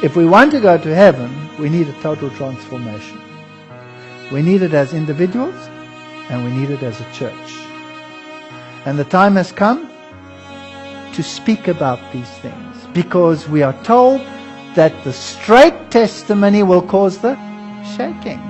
If we want to go to heaven, we need a total transformation. We need it as individuals and we need it as a church. And the time has come to speak about these things, because we are told that the straight testimony will cause the shaking.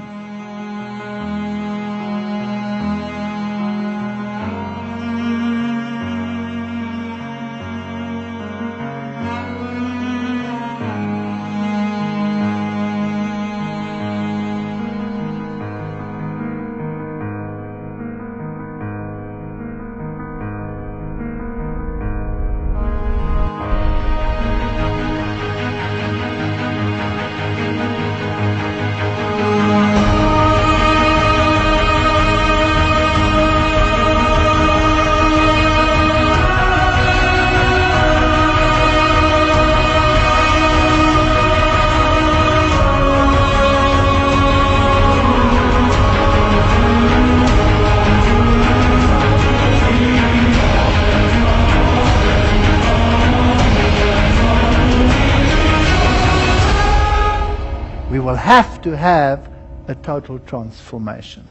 We will have to have a total transformation.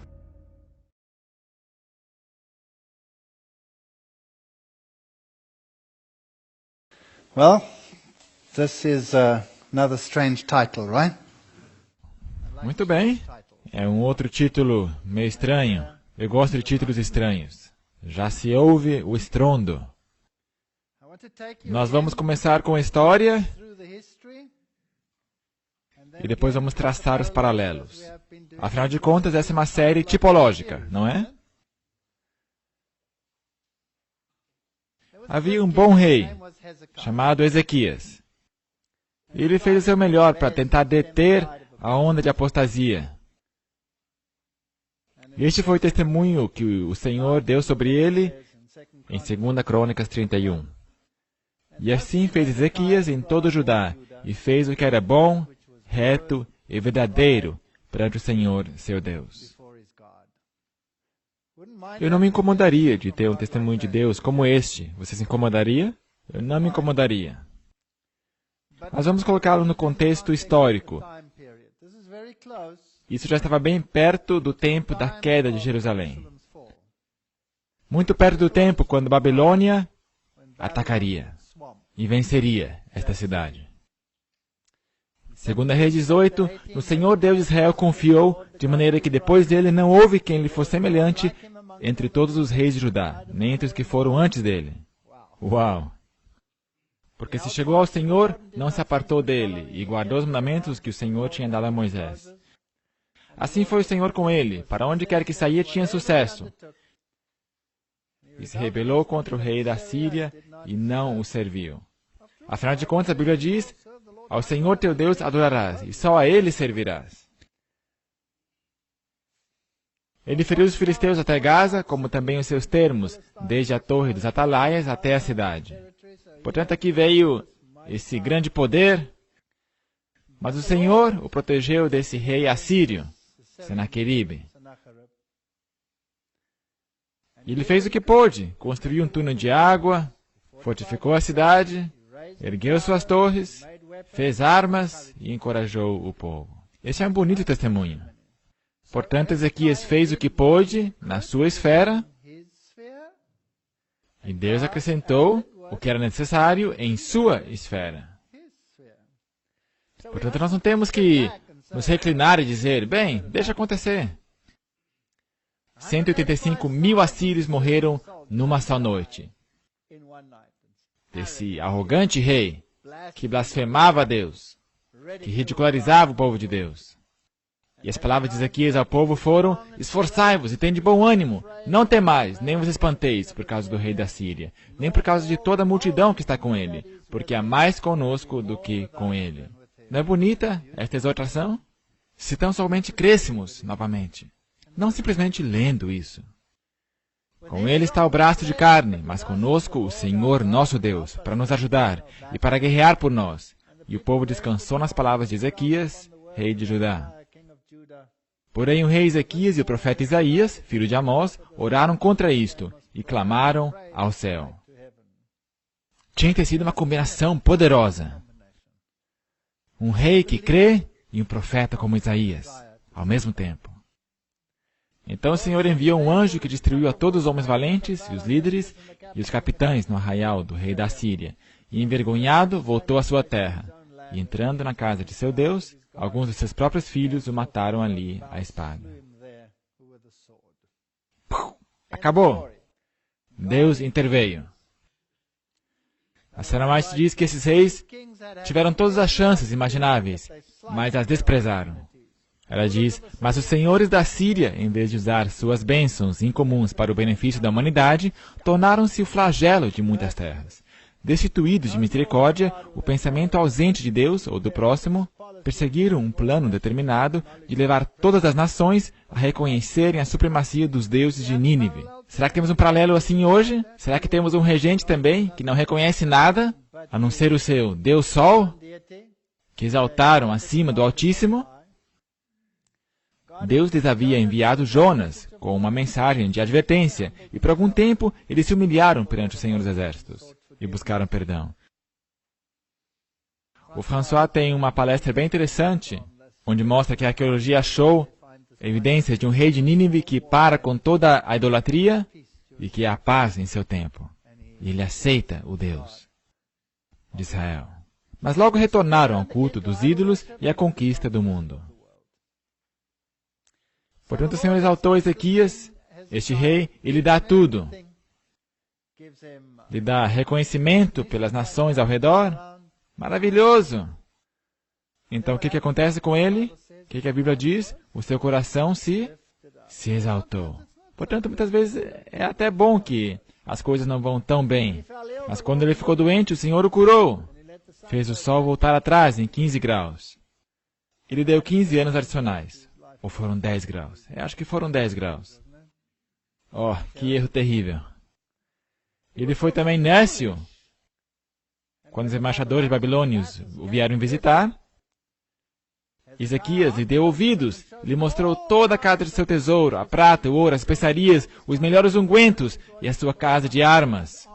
Well, this is another strange title, right? Muito bem. É um outro título meio estranho. Eu gosto de títulos estranhos. Já se ouve o estrondo. Nós vamos começar com a história e depois vamos traçar os paralelos. Afinal de contas, essa é uma série tipológica, não é? Havia um bom rei, chamado Ezequias. Ele fez o seu melhor para tentar deter a onda de apostasia. Este foi o testemunho que o Senhor deu sobre ele em 2 Crônicas 31. E assim fez Ezequias em todo Judá, e fez o que era bom, reto e verdadeiro perante o Senhor, seu Deus. Eu não me incomodaria de ter um testemunho de Deus como este. Você se incomodaria? Eu não me incomodaria. Mas vamos colocá-lo no contexto histórico. Isso já estava bem perto do tempo da queda de Jerusalém. Muito perto do tempo quando Babilônia atacaria e venceria esta cidade. 2 Reis 18, o Senhor Deus de Israel confiou, de maneira que depois dele não houve quem lhe fosse semelhante entre todos os reis de Judá, nem entre os que foram antes dele. Uau! Porque se chegou ao Senhor, não se apartou dele, e guardou os mandamentos que o Senhor tinha dado a Moisés. Assim foi o Senhor com ele, para onde quer que saía tinha sucesso. E se rebelou contra o rei da Síria e não o serviu. Afinal de contas, a Bíblia diz: ao Senhor teu Deus adorarás, e só a Ele servirás. Ele feriu os filisteus até Gaza, como também os seus termos, desde a torre dos atalaias até a cidade. Portanto, aqui veio esse grande poder, mas o Senhor o protegeu desse rei assírio, Senaqueribe. Ele fez o que pôde, construiu um túnel de água, fortificou a cidade, ergueu suas torres, fez armas e encorajou o povo. Esse é um bonito testemunho. Portanto, Ezequias fez o que pôde na sua esfera e Deus acrescentou o que era necessário em sua esfera. Portanto, nós não temos que nos reclinar e dizer, bem, deixa acontecer. 185 mil assírios morreram numa só noite. Desse arrogante rei que blasfemava a Deus, que ridicularizava o povo de Deus. E as palavras de Ezequias ao povo foram: esforçai-vos e tende bom ânimo, não temais, nem vos espanteis por causa do rei da Síria, nem por causa de toda a multidão que está com ele, porque há mais conosco do que com ele. Não é bonita esta exortação? Se tão somente crescêssemos novamente, não simplesmente lendo isso. Com ele está o braço de carne, mas conosco o Senhor nosso Deus, para nos ajudar e para guerrear por nós. E o povo descansou nas palavras de Ezequias, rei de Judá. Porém o rei Ezequias e o profeta Isaías, filho de Amós, oraram contra isto e clamaram ao céu. Tinha que ter sido uma combinação poderosa. um rei que crê e um profeta como Isaías, ao mesmo tempo. Então o Senhor enviou um anjo que destruiu a todos os homens valentes, e os líderes, e os capitães no arraial do rei da Síria, e envergonhado voltou à sua terra, e entrando na casa de seu Deus, alguns de seus próprios filhos o mataram ali à espada. Acabou. Deus interveio. A Senhora White diz que esses reis tiveram todas as chances imagináveis, mas as desprezaram. Ela diz, mas os senhores da Síria, em vez de usar suas bênçãos incomuns para o benefício da humanidade, tornaram-se o flagelo de muitas terras. Destituídos de misericórdia, o pensamento ausente de Deus ou do próximo, perseguiram um plano determinado de levar todas as nações a reconhecerem a supremacia dos deuses de Nínive. Será que temos um paralelo assim hoje? Será que temos um regente também que não reconhece nada, a não ser o seu Deus Sol, que exaltaram acima do Altíssimo? Deus lhes havia enviado Jonas com uma mensagem de advertência, e por algum tempo eles se humilharam perante o Senhor dos Exércitos e buscaram perdão. O François tem uma palestra bem interessante, onde mostra que a arqueologia achou evidências de um rei de Nínive que para com toda a idolatria e que há paz em seu tempo. E ele aceita o Deus de Israel. Mas logo retornaram ao culto dos ídolos e à conquista do mundo. Portanto, o Senhor exaltou Ezequias, este rei, e lhe dá tudo. Lhe dá reconhecimento pelas nações ao redor. Maravilhoso! Então, o que acontece com ele? O que a Bíblia diz? O seu coração se exaltou. Portanto, muitas vezes é até bom que as coisas não vão tão bem. Mas quando ele ficou doente, o Senhor o curou. Fez o sol voltar atrás em 15 graus. Ele deu 15 anos adicionais. Ou foram 10 graus? Eu acho que foram 10 graus. Oh, que erro terrível. Ele foi também nécio. Quando os embaixadores babilônios o vieram visitar, Ezequias lhe deu ouvidos, lhe mostrou toda a casa de seu tesouro, a prata, o ouro, as especiarias, os melhores ungüentos e a sua casa de armas.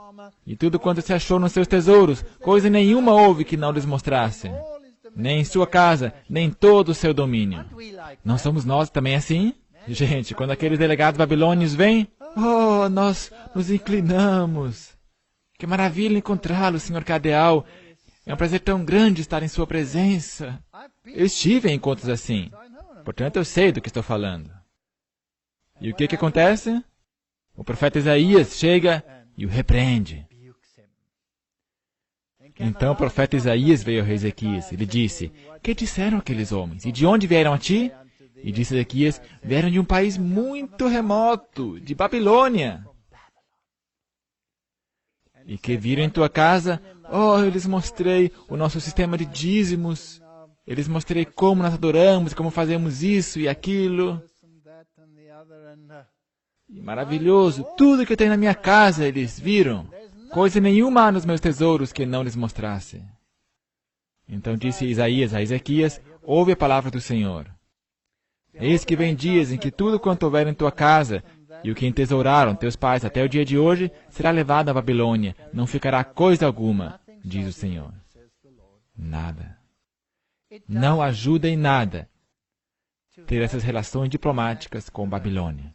E tudo quanto se achou nos seus tesouros, coisa nenhuma houve que não lhes mostrasse. Nem em sua casa, nem em todo o seu domínio. Não somos nós também assim? Gente, quando aqueles delegados babilônios vêm, oh, nós nos inclinamos. Que maravilha encontrá-lo, Sr. Cardeal. É um prazer tão grande estar em sua presença. Eu estive em encontros assim. Portanto, eu sei do que estou falando. E o que acontece? O profeta Isaías chega e o repreende. Então o profeta Isaías veio ao rei Ezequias. Ele disse, que disseram aqueles homens? E de onde vieram a ti? E disse Ezequias, vieram de um país muito remoto, de Babilônia. E que viram em tua casa, oh, eu lhes mostrei o nosso sistema de dízimos. Eu lhes mostrei como nós adoramos, como fazemos isso e aquilo. E maravilhoso, tudo que eu tenho na minha casa eles viram. Coisa nenhuma há nos meus tesouros que não lhes mostrasse. Então disse Isaías a Ezequias, ouve a palavra do Senhor. Eis que vem dias em que tudo quanto houver em tua casa, e o que entesouraram teus pais até o dia de hoje, será levado à Babilônia, não ficará coisa alguma, diz o Senhor. Nada. Não ajuda em nada ter essas relações diplomáticas com Babilônia.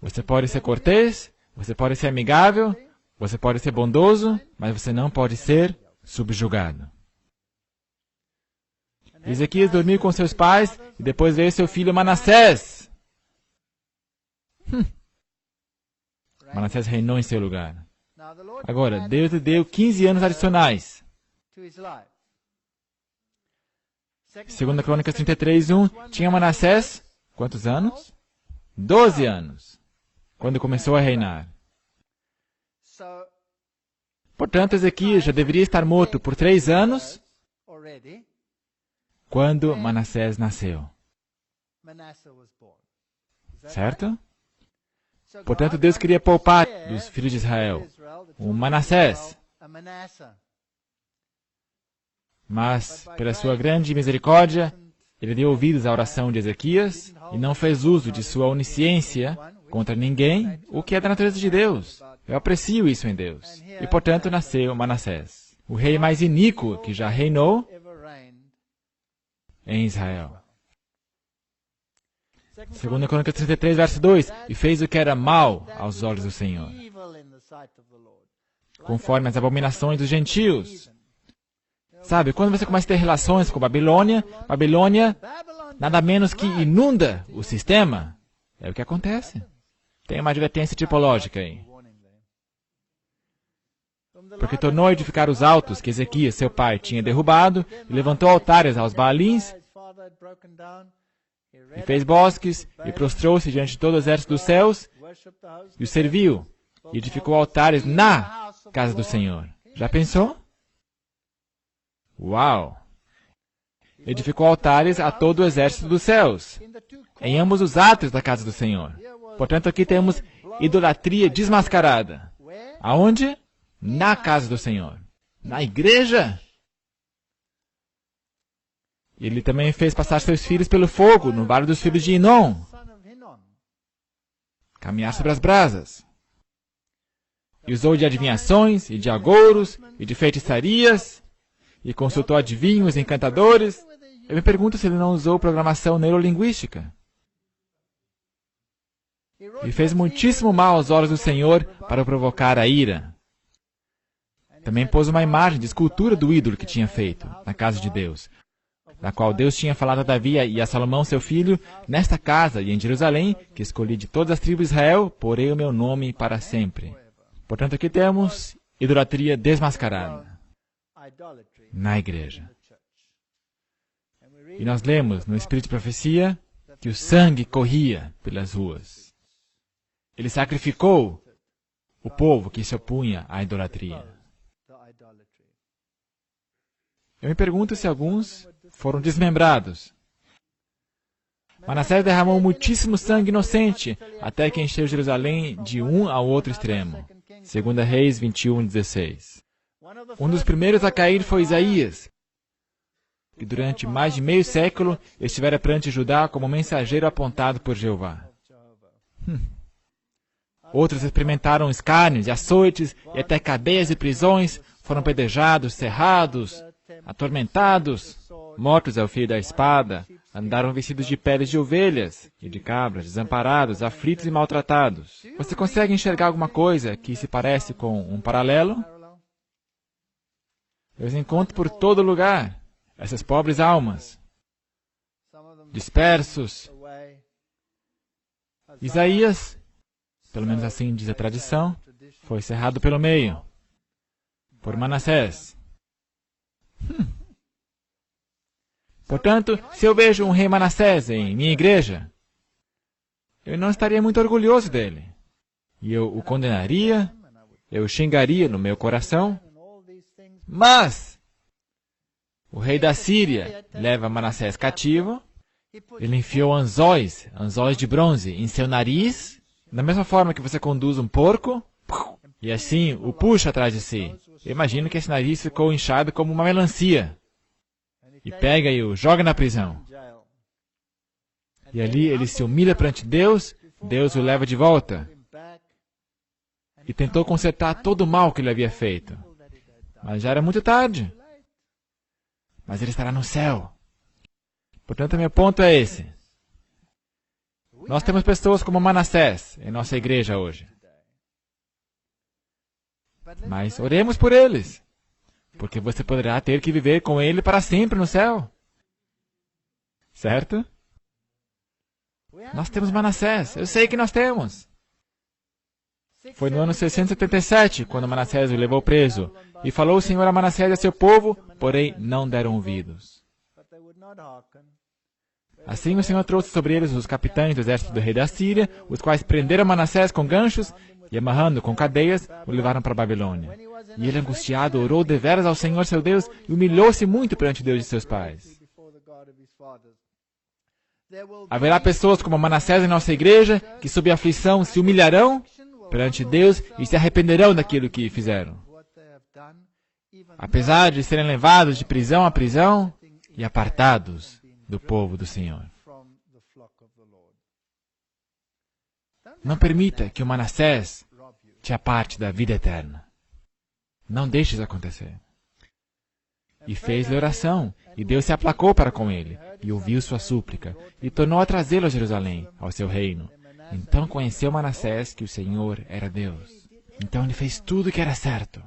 Você pode ser cortês, você pode ser amigável, você pode ser bondoso, mas você não pode ser subjugado. Ezequias dormiu com seus pais e depois veio seu filho Manassés. Manassés reinou em seu lugar. Agora, Deus lhe deu 15 anos adicionais. 2 Crônicas 33:1, tinha Manassés, quantos anos? 12 anos, quando começou a reinar. Portanto, Ezequias já deveria estar morto por 3 anos, quando Manassés nasceu. Certo? Portanto, Deus queria poupar dos filhos de Israel um Manassés. Mas, pela sua grande misericórdia, ele deu ouvidos à oração de Ezequias e não fez uso de sua onisciência contra ninguém, o que é da natureza de Deus. Eu aprecio isso em Deus. E, portanto, nasceu Manassés. o rei mais iníquo que já reinou em Israel. 2 Crônicas 33, verso 2, e fez o que era mal aos olhos do Senhor, conforme as abominações dos gentios. Sabe, quando você começa a ter relações com Babilônia, Babilônia nada menos que inunda o sistema. É o que acontece. Tem uma advertência tipológica aí. Porque tornou a edificar os altos que Ezequias, seu pai, tinha derrubado, e levantou altares aos Baalins, e fez bosques, e prostrou-se diante de todo o exército dos céus, e o serviu, e edificou altares na casa do Senhor. Já pensou? Uau! Edificou altares a todo o exército dos céus, em ambos os átrios da casa do Senhor. Portanto, aqui temos idolatria desmascarada. Aonde? Na casa do Senhor. Na igreja. Ele também fez passar seus filhos pelo fogo, no vale dos filhos de Inom. Caminhar sobre as brasas. E usou de adivinhações, e de agouros, e de feitiçarias, e consultou adivinhos e encantadores. Eu me pergunto se ele não usou programação neurolinguística. E fez muitíssimo mal aos olhos do Senhor para provocar a ira. Também pôs uma imagem de escultura do ídolo que tinha feito na casa de Deus, na qual Deus tinha falado a Davi e a Salomão, seu filho, nesta casa e em Jerusalém, que escolhi de todas as tribos de Israel, porei o meu nome para sempre. Portanto, aqui temos idolatria desmascarada na igreja. E nós lemos no Espírito de Profecia que o sangue corria pelas ruas. Ele sacrificou o povo que se opunha à idolatria. Eu me pergunto se alguns foram desmembrados. Manassés derramou muitíssimo sangue inocente, até que encheu Jerusalém de um ao outro extremo. 2 Reis 21:16. Um dos primeiros a cair foi Isaías, que durante mais de meio século estivera perante Judá como mensageiro apontado por Jeová. Outros experimentaram escárnios e açoites, e até cadeias e prisões, foram pedejados, cerrados, atormentados, mortos ao fio da espada, andaram vestidos de peles de ovelhas e de cabras, desamparados, aflitos e maltratados. Você consegue enxergar alguma coisa que se parece com um paralelo? Eu os encontro por todo lugar, essas pobres almas, dispersos. Isaías, pelo menos assim diz a tradição, foi cerrado pelo meio, por Manassés. Portanto, se eu vejo um rei Manassés em minha igreja, eu não estaria muito orgulhoso dele. E eu o condenaria, eu o xingaria no meu coração. Mas o rei da Síria leva Manassés cativo, ele enfiou anzóis de bronze em seu nariz, da mesma forma que você conduz um porco, e assim o puxa atrás de si. Eu imagino que esse nariz ficou inchado como uma melancia. E pega e o joga na prisão. E ali ele se humilha perante Deus, Deus o leva de volta. E tentou consertar todo o mal que ele havia feito. Mas já era muito tarde. Mas ele estará no céu. Portanto, meu ponto é esse. Nós temos pessoas como Manassés em nossa igreja hoje. Mas oremos por eles, porque você poderá ter que viver com ele para sempre no céu. Certo? Nós temos Manassés, eu sei que nós temos. Foi no ano 677, quando Manassés o levou preso, e falou o Senhor a Manassés e a seu povo, porém não deram ouvidos. Assim o Senhor trouxe sobre eles os capitães do exército do rei da Síria, os quais prenderam Manassés com ganchos, e amarrando com cadeias, o levaram para a Babilônia. E ele, angustiado, orou deveras ao Senhor seu Deus, e humilhou-se muito perante Deus de seus pais. Haverá pessoas como Manassés em nossa igreja, que sob aflição se humilharão perante Deus e se arrependerão daquilo que fizeram. Apesar de serem levados de prisão a prisão e apartados do povo do Senhor. Não permita que o Manassés te aparte da vida eterna. Não deixe isso acontecer. e fez-lhe oração, e Deus se aplacou para com ele, e ouviu sua súplica, e tornou a trazê-lo a Jerusalém, ao seu reino. Então conheceu Manassés que o Senhor era Deus. Então ele fez tudo o que era certo.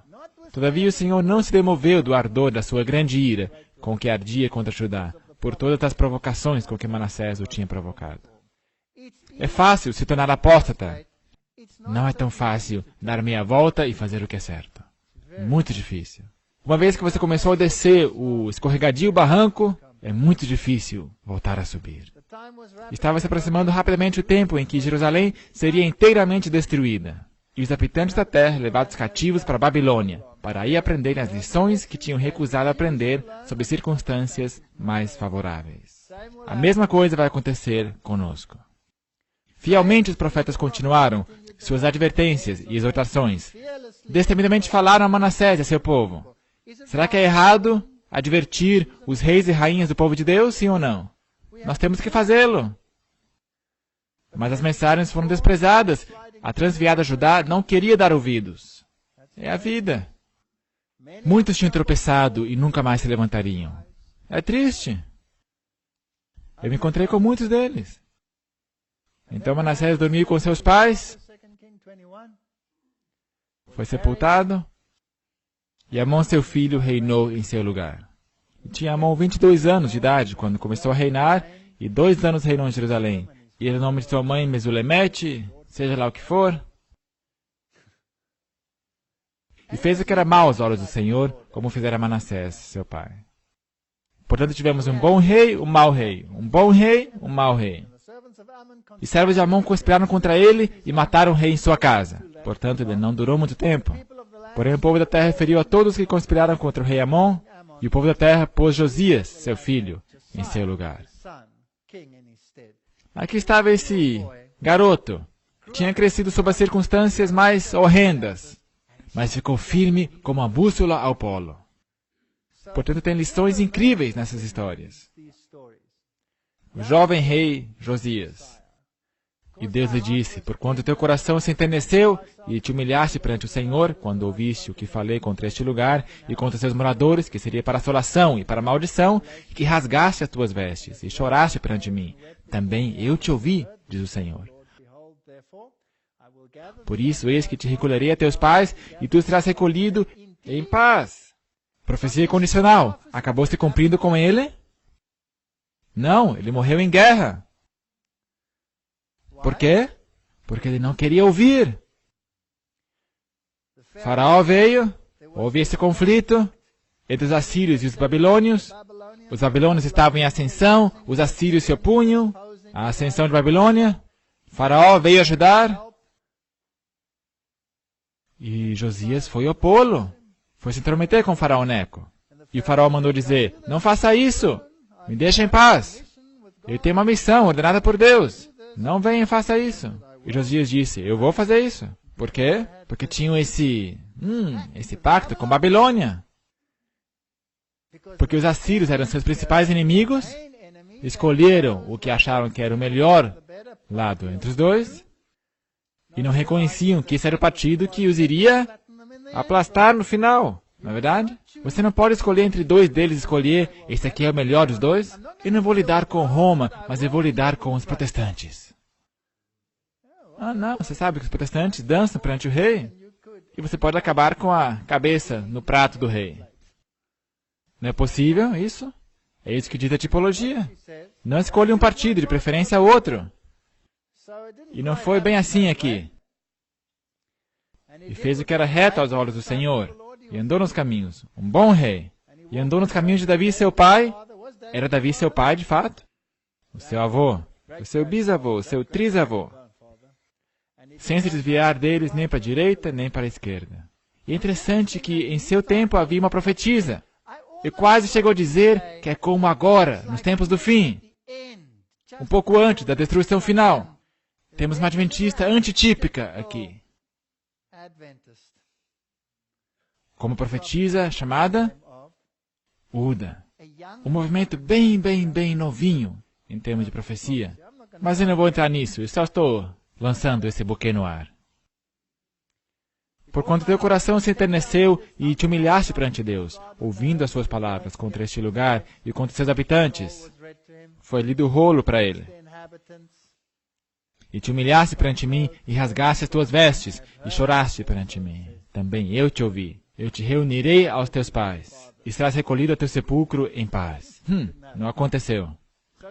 Todavia o Senhor não se demoveu do ardor da sua grande ira, com que ardia contra Judá, por todas as provocações com que Manassés o tinha provocado. É fácil se tornar apóstata. Não é tão fácil dar meia volta e fazer o que é certo. Muito difícil. Uma vez que você começou a descer o escorregadio barranco, é muito difícil voltar a subir. Estava se aproximando rapidamente o tempo em que Jerusalém seria inteiramente destruída, e os habitantes da terra levados cativos para a Babilônia, para aí aprenderem as lições que tinham recusado aprender sob circunstâncias mais favoráveis. A mesma coisa vai acontecer conosco. Fielmente os profetas continuaram suas advertências e exortações. Destemidamente falaram a Manassés e a seu povo. Será que é errado advertir os reis e rainhas do povo de Deus, sim ou não? Nós temos que fazê-lo. Mas as mensagens foram desprezadas. A transviada Judá não queria dar ouvidos. É a vida. Muitos tinham tropeçado e nunca mais se levantariam. É triste. Eu me encontrei com muitos deles. Então Manassés dormiu com seus pais, foi sepultado, e Amon, seu filho, reinou em seu lugar. E tinha Amon 22 anos de idade quando começou a reinar, e 2 anos reinou em Jerusalém. E era o nome de sua mãe Mesulemete, seja lá o que for. E fez o que era mal aos olhos do Senhor, como fizera Manassés, seu pai. Portanto, tivemos um bom rei, um mau rei. Um bom rei, um mau rei. E servos de Amon conspiraram contra ele e mataram o rei em sua casa. Portanto, ele não durou muito tempo. Porém, o povo da terra referiu a todos que conspiraram contra o rei Amon, e o povo da terra pôs Josias, seu filho, em seu lugar. Aqui estava esse garoto. Tinha crescido sob as circunstâncias mais horrendas, mas ficou firme como a bússola ao polo. Portanto, tem lições incríveis nessas histórias. O jovem rei Josias. E Deus lhe disse, porquanto teu coração se enterneceu e te humilhaste perante o Senhor, quando ouviste o que falei contra este lugar e contra seus moradores, que seria para assolação e para maldição, e que rasgaste as tuas vestes e choraste perante mim, também eu te ouvi, diz o Senhor. Por isso, eis que te recolherei a teus pais, e tu serás recolhido em paz. Profecia condicional. Acabou se cumprindo com ele? Não, ele morreu em guerra. Por quê? Porque ele não queria ouvir. Faraó veio, houve esse conflito entre os assírios e os babilônios. Os babilônios estavam em ascensão, os assírios se opunham à ascensão de Babilônia. Faraó veio ajudar. E Josias foi opô-lo. Foi se intrometer com o faraó Neco. E o faraó mandou dizer, não faça isso, me deixa em paz. Ele tem uma missão ordenada por Deus. Não venha e faça isso. E Josias disse, eu vou fazer isso. Por quê? Porque tinham esse pacto com Babilônia. Porque os assírios eram seus principais inimigos, escolheram o que acharam que era o melhor lado entre os dois, e não reconheciam que esse era o partido que os iria aplastar no final. Não é verdade? Você não pode escolher entre dois deles e escolher, esse aqui é o melhor dos dois. Eu não vou lidar com Roma, mas eu vou lidar com os protestantes. Ah, não, você sabe que os protestantes dançam perante o rei, e você pode acabar com a cabeça no prato do rei. Não é possível isso? É isso que diz a tipologia. Não escolha um partido, de preferência outro. E não foi bem assim aqui. E fez o que era reto aos olhos do Senhor, e andou nos caminhos, um bom rei. E andou nos caminhos de Davi, seu pai. Era Davi seu pai, de fato? O seu avô, o seu bisavô, o seu trisavô. Sem se desviar deles nem para a direita, nem para a esquerda. E é interessante que em seu tempo havia uma profetisa. E quase chegou a dizer que é como agora, nos tempos do fim. Um pouco antes da destruição final. Temos uma adventista antitípica aqui. Como profetisa chamada Uda. Um movimento bem novinho em termos de profecia. Mas eu não vou entrar nisso, eu só estou lançando esse buquê no ar. Porquanto teu coração se enterneceu e te humilhaste perante Deus, ouvindo as suas palavras contra este lugar e contra seus habitantes. Foi lido o rolo para ele. E te humilhaste perante mim, e rasgaste as tuas vestes, e choraste perante mim. Também eu te ouvi. Eu te reunirei aos teus pais, e serás recolhido ao teu sepulcro em paz. Não aconteceu.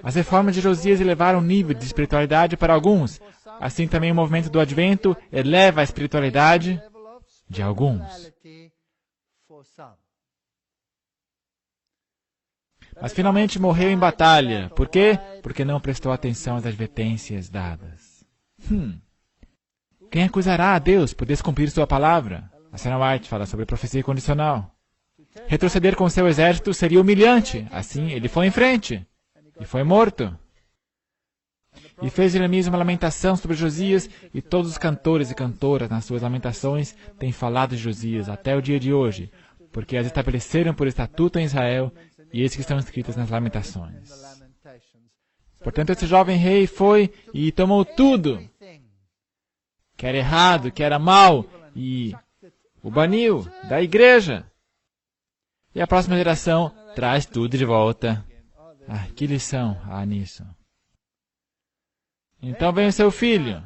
As reformas de Josias elevaram o nível de espiritualidade para alguns. Assim também o movimento do Advento eleva a espiritualidade de alguns. Mas finalmente morreu em batalha. Por quê? Porque não prestou atenção às advertências dadas. Quem acusará a Deus por descumprir sua palavra? A Senhora White fala sobre profecia condicional. Retroceder com seu exército seria humilhante. Assim, ele foi em frente. E foi morto. E fez Jeremias uma lamentação sobre Josias, e todos os cantores e cantoras nas suas lamentações têm falado de Josias até o dia de hoje, porque as estabeleceram por estatuto em Israel, e eis que estão escritas nas lamentações. Portanto, esse jovem rei foi e tomou tudo que era errado, que era mal, e o baniu da igreja. E a próxima geração traz tudo de volta. Que lição há nisso? Então vem o seu filho.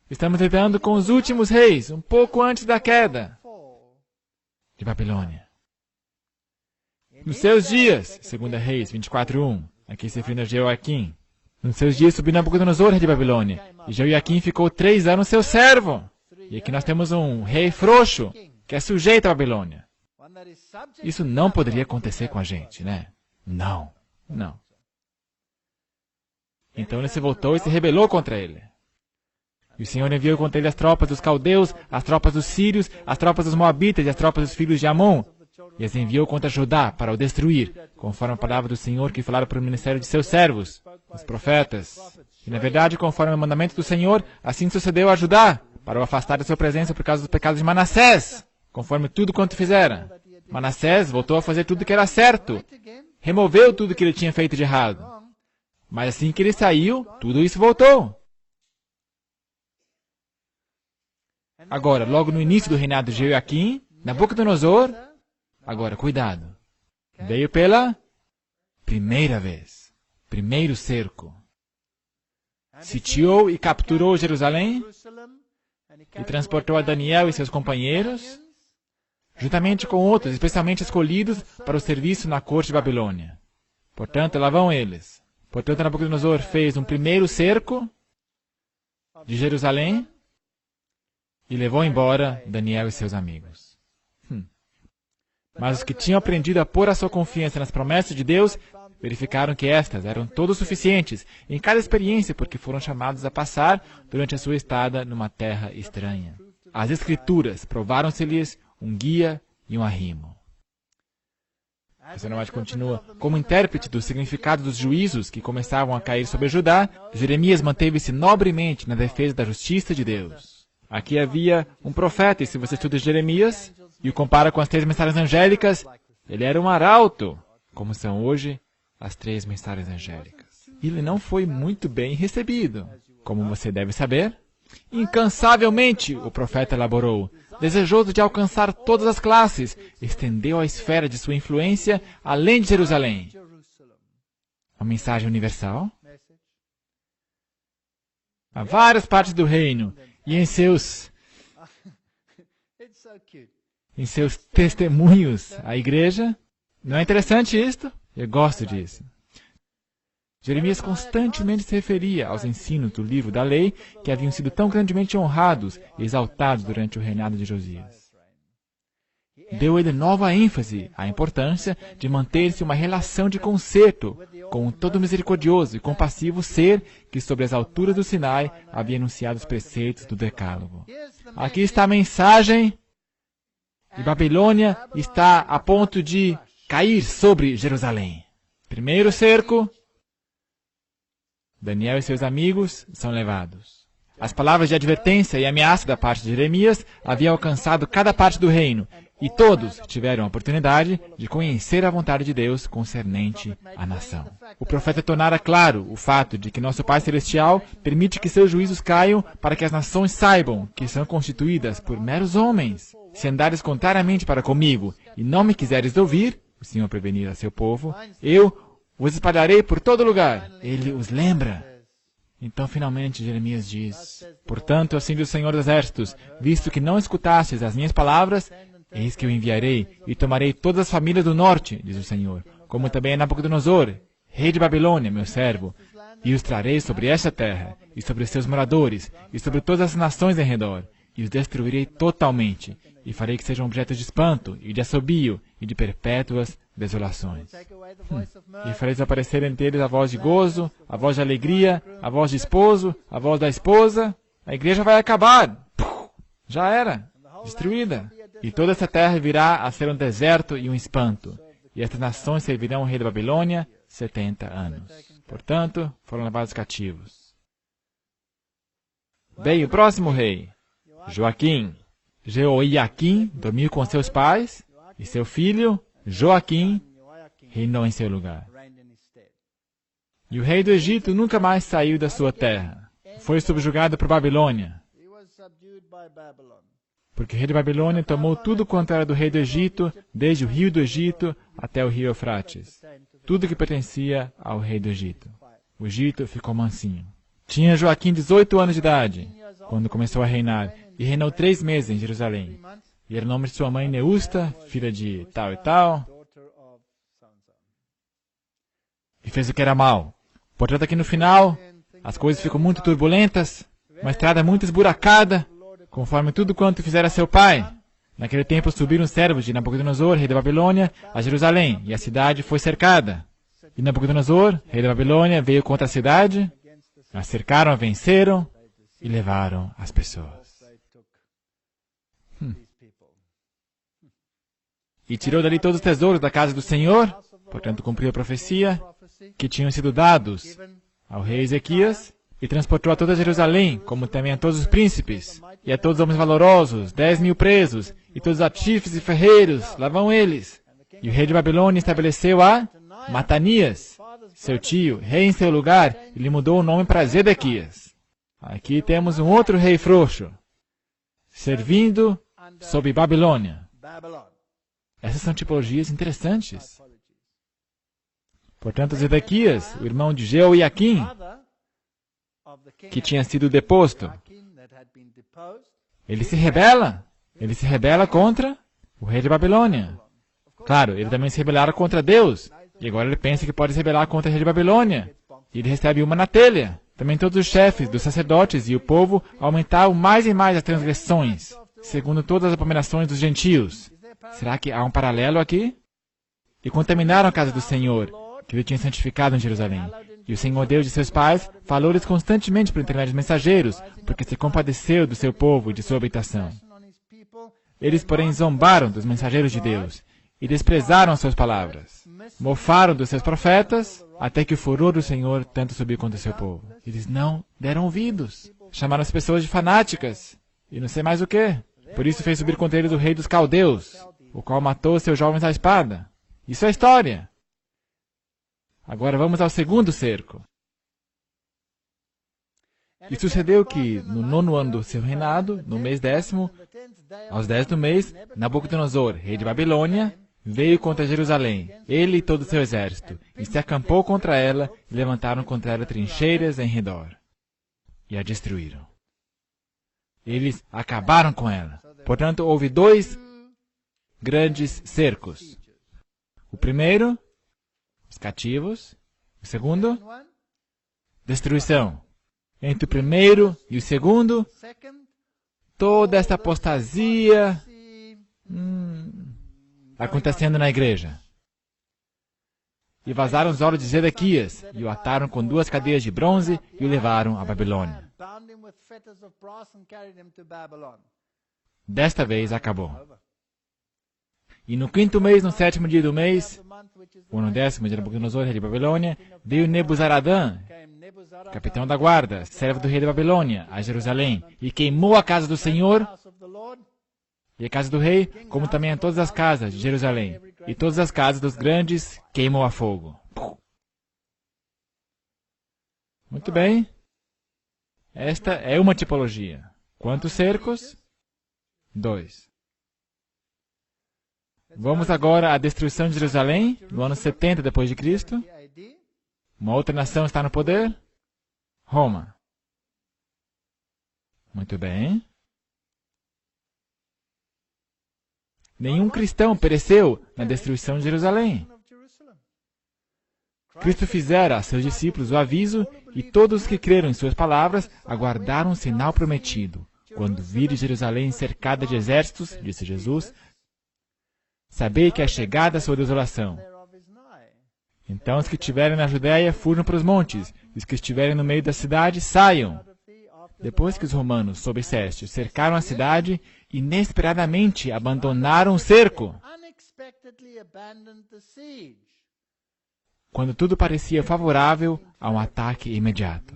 Estamos lidando com os últimos reis, um pouco antes da queda de Babilônia. Nos seus dias, 2 Reis 24:1, aqui se referindo a Jeoaquim. Nos seus dias subiu Nabucodonosor, rei de Babilônia, e Jeoaquim ficou 3 anos seu servo. E aqui nós temos um rei frouxo, que é sujeito à Babilônia. Isso não poderia acontecer com a gente, né? Não. Então ele se voltou e se rebelou contra ele. E o Senhor enviou contra ele as tropas dos caldeus, as tropas dos sírios, as tropas dos moabitas e as tropas dos filhos de Amon. E as enviou contra Judá para o destruir, conforme a palavra do Senhor que falaram por o ministério de seus servos, os profetas. E na verdade, conforme o mandamento do Senhor, assim sucedeu a Judá, para o afastar da sua presença por causa dos pecados de Manassés, conforme tudo quanto fizera. Manassés voltou a fazer tudo que era certo, removeu tudo que ele tinha feito de errado. Mas assim que ele saiu, tudo isso voltou. Agora, logo no início do reinado de Jeoaquim, Nabucodonosor, agora, cuidado, veio pela primeira vez, primeiro cerco. Sitiou e capturou Jerusalém e transportou a Daniel e seus companheiros, juntamente com outros, especialmente escolhidos para o serviço na corte de Babilônia. Portanto, lá vão eles. Portanto, Nabucodonosor fez um primeiro cerco de Jerusalém e levou embora Daniel e seus amigos. Mas os que tinham aprendido a pôr a sua confiança nas promessas de Deus, verificaram que estas eram todas suficientes em cada experiência, porque foram chamados a passar durante a sua estada numa terra estranha. As Escrituras provaram-se-lhes um guia e um arrimo. A Senhora White continua. Como intérprete do significado dos juízos que começavam a cair sobre Judá, Jeremias manteve-se nobremente na defesa da justiça de Deus. Aqui havia um profeta, e se você estuda Jeremias e o compara com as 3 mensagens angélicas, ele era um arauto, como são hoje as 3 mensagens angélicas. Ele não foi muito bem recebido, como você deve saber. Incansavelmente o profeta elaborou, desejoso de alcançar todas as classes, estendeu a esfera de sua influência além de Jerusalém. Uma mensagem universal a várias partes do reino e em seus testemunhos à igreja. Não é interessante isto? Eu gosto disso. Jeremias constantemente se referia aos ensinos do livro da lei que haviam sido tão grandemente honrados e exaltados durante o reinado de Josias. Deu ele nova ênfase à importância de manter-se uma relação de conserto com o todo misericordioso e compassivo ser que sobre as alturas do Sinai havia anunciado os preceitos do Decálogo. Aqui está a mensagem de Babilônia, está a ponto de cair sobre Jerusalém. Primeiro cerco, Daniel e seus amigos são levados. As palavras de advertência e ameaça da parte de Jeremias haviam alcançado cada parte do reino, E todos tiveram a oportunidade de conhecer a vontade de Deus concernente à nação. O profeta tornara claro o fato de que nosso Pai Celestial permite que seus juízos caiam para que as nações saibam que são constituídas por meros homens. Se andares contrariamente para comigo e não me quiseres ouvir, o Senhor prevenir a seu povo, eu os espalharei por todo lugar. Ele os lembra. Então, finalmente, Jeremias diz: portanto, assim diz o Senhor dos Exércitos, visto que não escutastes as minhas palavras, eis que eu enviarei e tomarei todas as famílias do norte, diz o Senhor, como também Nabucodonosor, rei de Babilônia, meu servo, e os trarei sobre esta terra, e sobre os seus moradores, e sobre todas as nações em redor, e os destruirei totalmente, e farei que sejam objetos de espanto, e de assobio, e de perpétuas desolações. E farei desaparecer entre eles a voz de gozo, a voz de alegria, a voz de esposo, a voz da esposa. A igreja vai acabar. Já era. Destruída. E toda essa terra virá a ser um deserto e um espanto. E estas nações servirão o rei da Babilônia 70 anos. Portanto, foram levados cativos. Veio o próximo rei, Joaquim. Jeoiaquim dormiu com seus pais, e seu filho, Joaquim, reinou em seu lugar. E o rei do Egito nunca mais saiu da sua terra. Foi subjugado por Babilônia. Porque o rei de Babilônia tomou tudo quanto era do rei do Egito, desde o rio do Egito até o rio Eufrates. Tudo que pertencia ao rei do Egito. O Egito ficou mansinho. Tinha Joaquim 18 anos de idade, quando começou a reinar, e reinou 3 meses em Jerusalém. E era o nome de sua mãe Neusta, filha de tal e tal. E fez o que era mal. Portanto, aqui no final, as coisas ficam muito turbulentas, uma estrada muito esburacada, conforme tudo quanto fizera seu pai. Naquele tempo subiram os servos de Nabucodonosor, rei da Babilônia, a Jerusalém, e a cidade foi cercada. E Nabucodonosor, rei da Babilônia, veio contra a cidade, a cercaram, a venceram e levaram as pessoas. E tirou dali todos os tesouros da casa do Senhor, portanto cumpriu a profecia, que tinham sido dados ao rei Ezequias, e transportou a toda Jerusalém, como também a todos os príncipes, e a todos os homens valorosos, 10.000 presos, e todos os artífices e ferreiros, lá vão eles. E o rei de Babilônia estabeleceu a Matanias, seu tio, rei em seu lugar, e lhe mudou o nome para Zedequias. Aqui temos um outro rei frouxo, servindo sob Babilônia. Essas são tipologias interessantes. Portanto, Zedequias, o irmão de Jeoiaquim, que tinha sido deposto, ele se rebela contra o rei de Babilônia. Claro, ele também se rebelara contra Deus, e agora ele pensa que pode se rebelar contra o rei de Babilônia. E ele recebe uma na telha. Também todos os chefes dos sacerdotes e o povo aumentaram mais e mais as transgressões, segundo todas as abominações dos gentios. Será que há um paralelo aqui? E contaminaram a casa do Senhor, que ele tinha santificado em Jerusalém. E o Senhor Deus de seus pais falou-lhes constantemente por intermédio de mensageiros, porque se compadeceu do seu povo e de sua habitação. Eles, porém, zombaram dos mensageiros de Deus e desprezaram as suas palavras. Mofaram dos seus profetas, até que o furor do Senhor tanto subiu contra o seu povo. Eles não deram ouvidos. Chamaram as pessoas de fanáticas, e não sei mais o quê. Por isso fez subir contra eles o rei dos caldeus, o qual matou seus jovens à espada. Isso é história. Agora vamos ao segundo cerco. E sucedeu que, no 9º ano do seu reinado, no mês 10º, aos 10 do mês, Nabucodonosor, rei de Babilônia, veio contra Jerusalém, ele e todo o seu exército, e se acampou contra ela, e levantaram contra ela trincheiras em redor, e a destruíram. Eles acabaram com ela. Portanto, houve 2 grandes cercos. O primeiro, os cativos. O segundo, destruição. Entre o primeiro e o segundo, toda essa apostasia acontecendo na igreja. E vazaram os olhos de Zedequias, e o ataram com 2 cadeias de bronze, e o levaram à Babilônia. Desta vez acabou. E no 5º mês, no 7º dia do mês, ou no 10º de Nabucodonosor, rei de Babilônia, veio Nebuzaradã, capitão da guarda, servo do rei de Babilônia, a Jerusalém, e queimou a casa do Senhor e a casa do rei, como também a todas as casas de Jerusalém. E todas as casas dos grandes queimam a fogo. Muito bem. Esta é uma tipologia. Quantos cercos? 2. Vamos agora à destruição de Jerusalém, no ano 70 depois de Cristo. Uma outra nação está no poder? Roma. Muito bem. Nenhum cristão pereceu na destruição de Jerusalém. Cristo fizera a seus discípulos o aviso, e todos os que creram em suas palavras aguardaram o sinal prometido. Quando vires Jerusalém cercada de exércitos, disse Jesus, sabei que é chegada a sua desolação. Então os que estiverem na Judéia fujam para os montes, e os que estiverem no meio da cidade saiam. Depois que os romanos, sob Sérgio, cercaram a cidade, inesperadamente abandonaram o cerco. Quando tudo parecia favorável a um ataque imediato.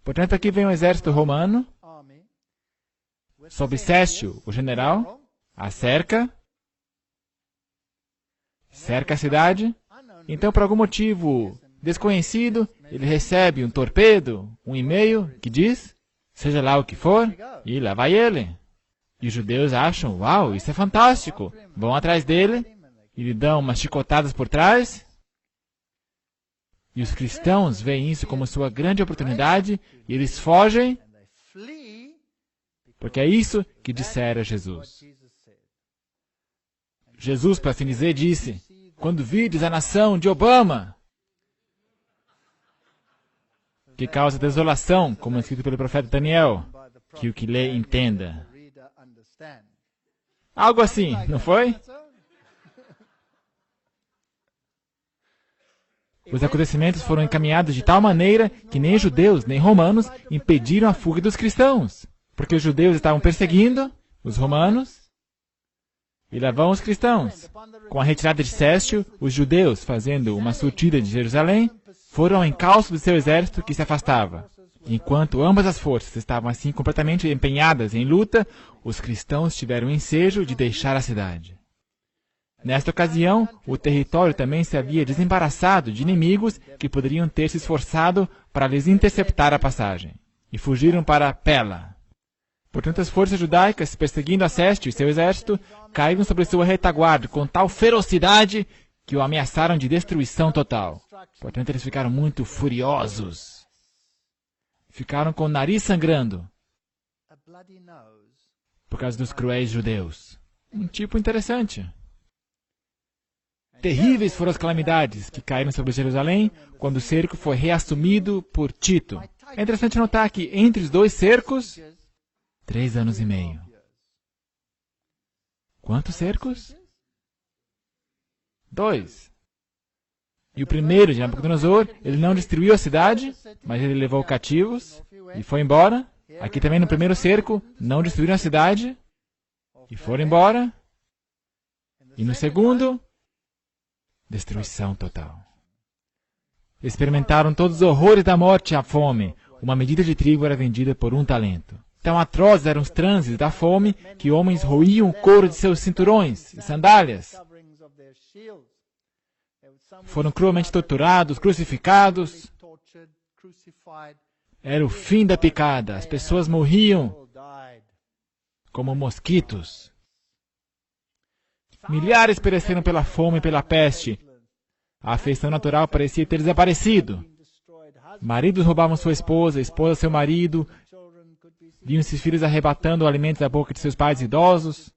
Portanto, aqui vem o exército romano, sob Sérgio, o general, a cerca a cidade. Então, por algum motivo desconhecido, ele recebe um torpedo, um e-mail que diz, seja lá o que for, e lá vai ele. E os judeus acham, uau, isso é fantástico. Vão atrás dele e lhe dão umas chicotadas por trás. E os cristãos veem isso como sua grande oportunidade e eles fogem, porque é isso que dissera Jesus. Jesus, para assim dizer, disse, quando vides a nação de Obama, que causa desolação, como escrito pelo profeta Daniel, que o que lê entenda. Algo assim, não foi? Os acontecimentos foram encaminhados de tal maneira que nem judeus, nem romanos impediram a fuga dos cristãos, porque os judeus estavam perseguindo os romanos, e lá vão os cristãos. Com a retirada de Sérgio, os judeus, fazendo uma surtida de Jerusalém, foram ao encalço do seu exército que se afastava. Enquanto ambas as forças estavam assim completamente empenhadas em luta, os cristãos tiveram o ensejo de deixar a cidade. Nesta ocasião, o território também se havia desembaraçado de inimigos que poderiam ter se esforçado para lhes interceptar a passagem, e fugiram para Pela. Portanto, as forças judaicas, perseguindo a Sérgio e seu exército, caíram sobre sua retaguarda com tal ferocidade que o ameaçaram de destruição total. Portanto, eles ficaram muito furiosos. Ficaram com o nariz sangrando por causa dos cruéis judeus. Um tipo interessante. Terríveis foram as calamidades que caíram sobre Jerusalém quando o cerco foi reassumido por Tito. É interessante notar que entre os dois cercos, 3 anos e meio. Quantos cercos? 2. E o primeiro de Nabucodonosor, ele não destruiu a cidade, mas ele levou cativos e foi embora. Aqui também no primeiro cerco, não destruíram a cidade e foram embora. E no segundo, destruição total. Experimentaram todos os horrores da morte e a fome. Uma medida de trigo era vendida por 1 talento. Tão atrozes eram os transes da fome que homens roíam o couro de seus cinturões e sandálias. Foram cruelmente torturados, crucificados. Era o fim da picada. As pessoas morriam como mosquitos. Milhares pereceram pela fome e pela peste. A afeição natural parecia ter desaparecido. Maridos roubavam sua esposa, esposa seu marido. Viam seus filhos arrebatando o alimento da boca de seus pais idosos.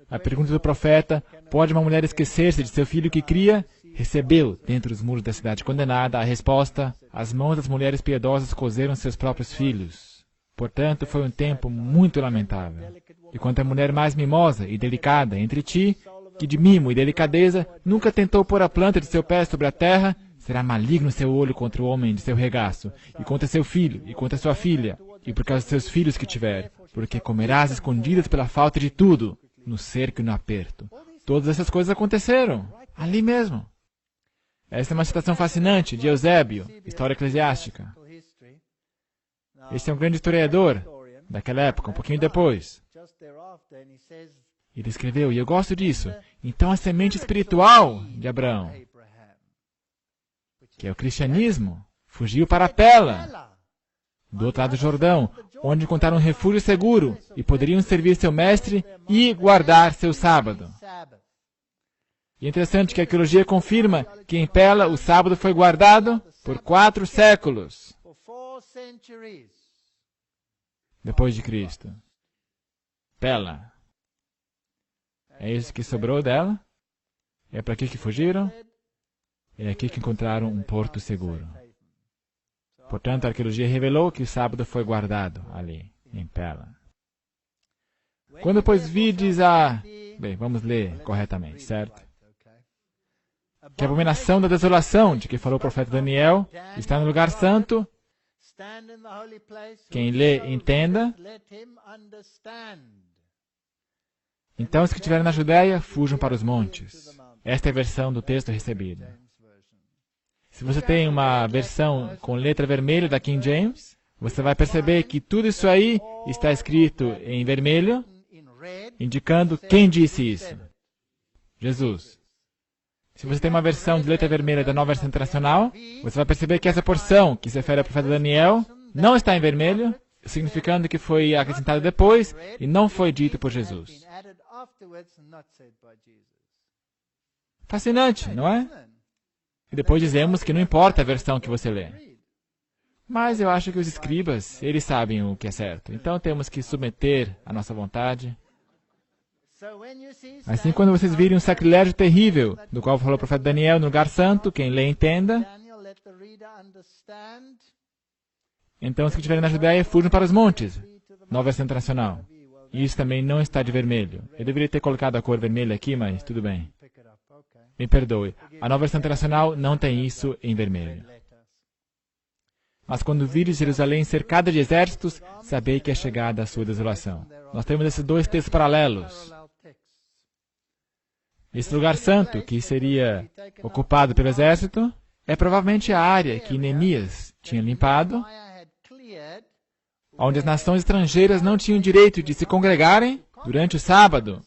A pergunta do profeta, pode uma mulher esquecer-se de seu filho que cria? Recebeu, dentro dos muros da cidade condenada, a resposta, as mãos das mulheres piedosas cozeram seus próprios filhos. Portanto, foi um tempo muito lamentável. E quanto à mulher mais mimosa e delicada entre ti, que de mimo e delicadeza nunca tentou pôr a planta de seu pé sobre a terra, será maligno seu olho contra o homem de seu regaço, e contra seu filho, e contra sua filha, e por causa dos seus filhos que tiver, porque comerás escondidas pela falta de tudo, no cerco e no aperto. Todas essas coisas aconteceram, ali mesmo. Esta é uma citação fascinante de Eusébio, História Eclesiástica. Este é um grande historiador daquela época, um pouquinho depois. Ele escreveu, e eu gosto disso, então a semente espiritual de Abraão, que é o cristianismo, fugiu para Pela, do outro lado do Jordão, onde encontraram um refúgio seguro e poderiam servir seu mestre e guardar seu sábado. E é interessante que a arqueologia confirma que em Pela o sábado foi guardado por 4 séculos depois de Cristo. Pela. É isso que sobrou dela? É para aqui que fugiram? É aqui que encontraram um porto seguro. Portanto, a arqueologia revelou que o sábado foi guardado ali, em Pela. Quando, pois, vides a... Bem, vamos ler corretamente, certo? Que a abominação da desolação, de que falou o profeta Daniel, está no lugar santo. Quem lê, entenda. Então, os que estiverem na Judéia, fujam para os montes. Esta é a versão do texto recebido. Se você tem uma versão com letra vermelha da King James, você vai perceber que tudo isso aí está escrito em vermelho, indicando quem disse isso. Jesus. Se você tem uma versão de letra vermelha da Nova Versão Internacional, você vai perceber que essa porção, que se refere ao profeta Daniel, não está em vermelho, significando que foi acrescentado depois e não foi dito por Jesus. Fascinante, não é? E depois dizemos que não importa a versão que você lê. Mas eu acho que os escribas, eles sabem o que é certo. Então temos que submeter a nossa vontade. Assim, quando vocês virem um sacrilégio terrível, do qual falou o profeta Daniel no lugar santo, quem lê entenda. Então, os que estiverem na Judéia, fujam para os montes. Nova Versão Internacional. Isso também não está de vermelho. Eu deveria ter colocado a cor vermelha aqui, mas tudo bem. Me perdoe. A Nova Versão Internacional não tem isso em vermelho. Mas quando vires Jerusalém cercada de exércitos, sabei que é chegada a sua desolação. Nós temos esses 2 textos paralelos. Esse lugar santo, que seria ocupado pelo exército, é provavelmente a área que Neemias tinha limpado, onde as nações estrangeiras não tinham direito de se congregarem durante o sábado,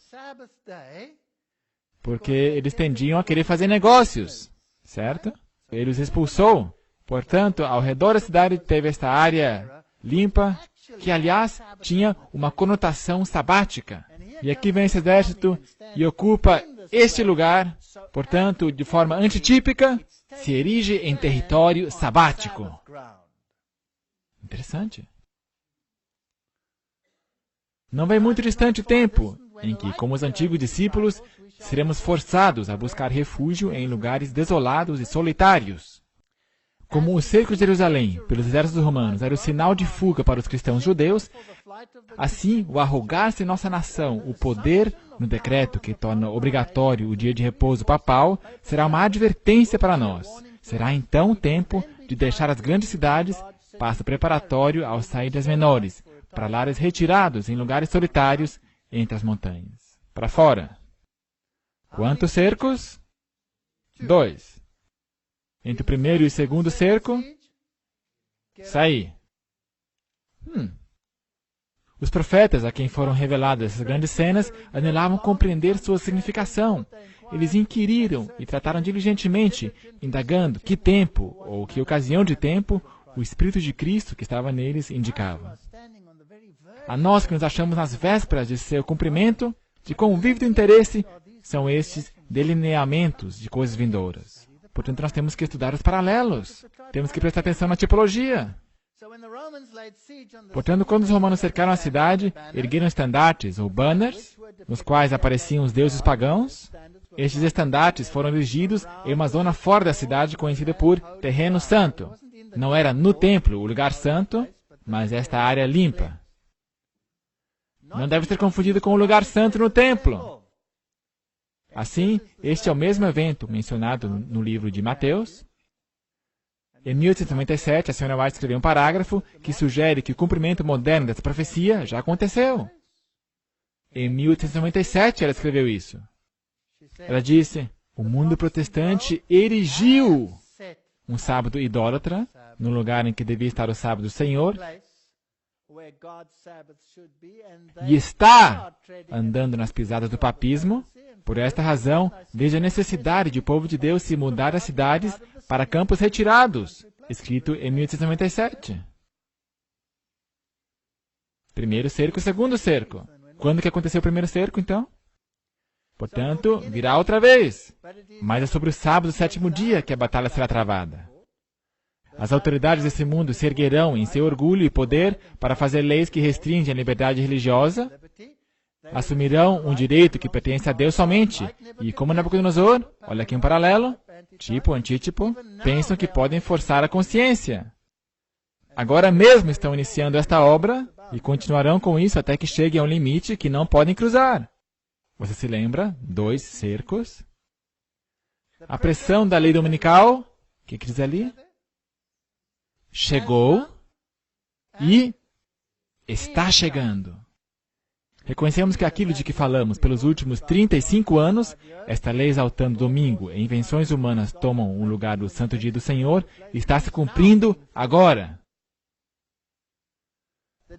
porque eles tendiam a querer fazer negócios, certo? Ele os expulsou. Portanto, ao redor da cidade teve esta área limpa, que, aliás, tinha uma conotação sabática. E aqui vem esse exército e ocupa este lugar, portanto, de forma antitípica, se erige em território sabático. Interessante. Não vem muito distante o tempo em que, como os antigos discípulos, seremos forçados a buscar refúgio em lugares desolados e solitários. Como o cerco de Jerusalém pelos exércitos romanos era o sinal de fuga para os cristãos judeus, assim o arrogar-se em nossa nação o poder no decreto que torna obrigatório o dia de repouso papal será uma advertência para nós. Será então o tempo de deixar as grandes cidades, passo preparatório ao sair das menores, para lares retirados em lugares solitários entre as montanhas. Para fora. Quantos cercos? 2. Entre o primeiro e o segundo cerco, sair. Os profetas a quem foram reveladas essas grandes cenas anelavam compreender sua significação. Eles inquiriram e trataram diligentemente, indagando que tempo, ou que ocasião de tempo, o Espírito de Cristo que estava neles indicava. A nós que nos achamos nas vésperas de seu cumprimento, de quão vívido interesse são estes delineamentos de coisas vindouras. Portanto, nós temos que estudar os paralelos. Temos que prestar atenção na tipologia. Portanto, quando os romanos cercaram a cidade, ergueram estandartes ou banners, nos quais apareciam os deuses pagãos. Estes estandartes foram erigidos em uma zona fora da cidade conhecida por Terreno Santo. Não era no templo, o lugar santo, mas esta área limpa. Não deve ser confundido com o lugar santo no templo. Assim, este é o mesmo evento mencionado no livro de Mateus. Em 1897, a Sra. White escreveu um parágrafo que sugere que o cumprimento moderno dessa profecia já aconteceu. Em 1897, ela escreveu isso. Ela disse, o mundo protestante erigiu um sábado idólatra, no lugar em que devia estar o sábado do Senhor, e está andando nas pisadas do papismo. Por esta razão, veja a necessidade de o povo de Deus se mudar das cidades para campos retirados, escrito em 1897. Primeiro cerco, segundo cerco. Quando que aconteceu o primeiro cerco, então? Portanto, virá outra vez. Mas é sobre o sábado, 7º dia, que a batalha será travada. As autoridades desse mundo se erguerão em seu orgulho e poder para fazer leis que restringem a liberdade religiosa, assumirão um direito que pertence a Deus somente, e como Nabucodonosor, olha aqui um paralelo, tipo, antítipo, pensam que podem forçar a consciência. Agora mesmo estão iniciando esta obra e continuarão com isso até que cheguem a um limite que não podem cruzar. Você se lembra? 2 cercos. A pressão da lei dominical, o que diz ali? Chegou e está chegando. Reconhecemos que aquilo de que falamos pelos últimos 35 anos, esta lei exaltando domingo e invenções humanas tomam o lugar do santo dia do Senhor, está se cumprindo agora.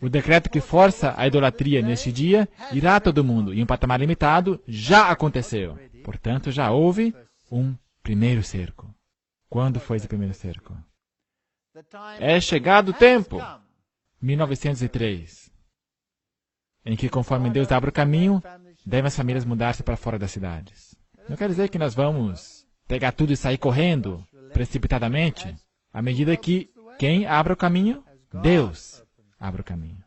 O decreto que força a idolatria neste dia irá a todo mundo, e um patamar limitado já aconteceu. Portanto, já houve um primeiro cerco. Quando foi esse primeiro cerco? É chegado o tempo, 1903, em que, conforme Deus abre o caminho, devem as famílias mudar-se para fora das cidades. Não quer dizer que nós vamos pegar tudo e sair correndo, precipitadamente, à medida que quem abre o caminho? Deus abre o caminho.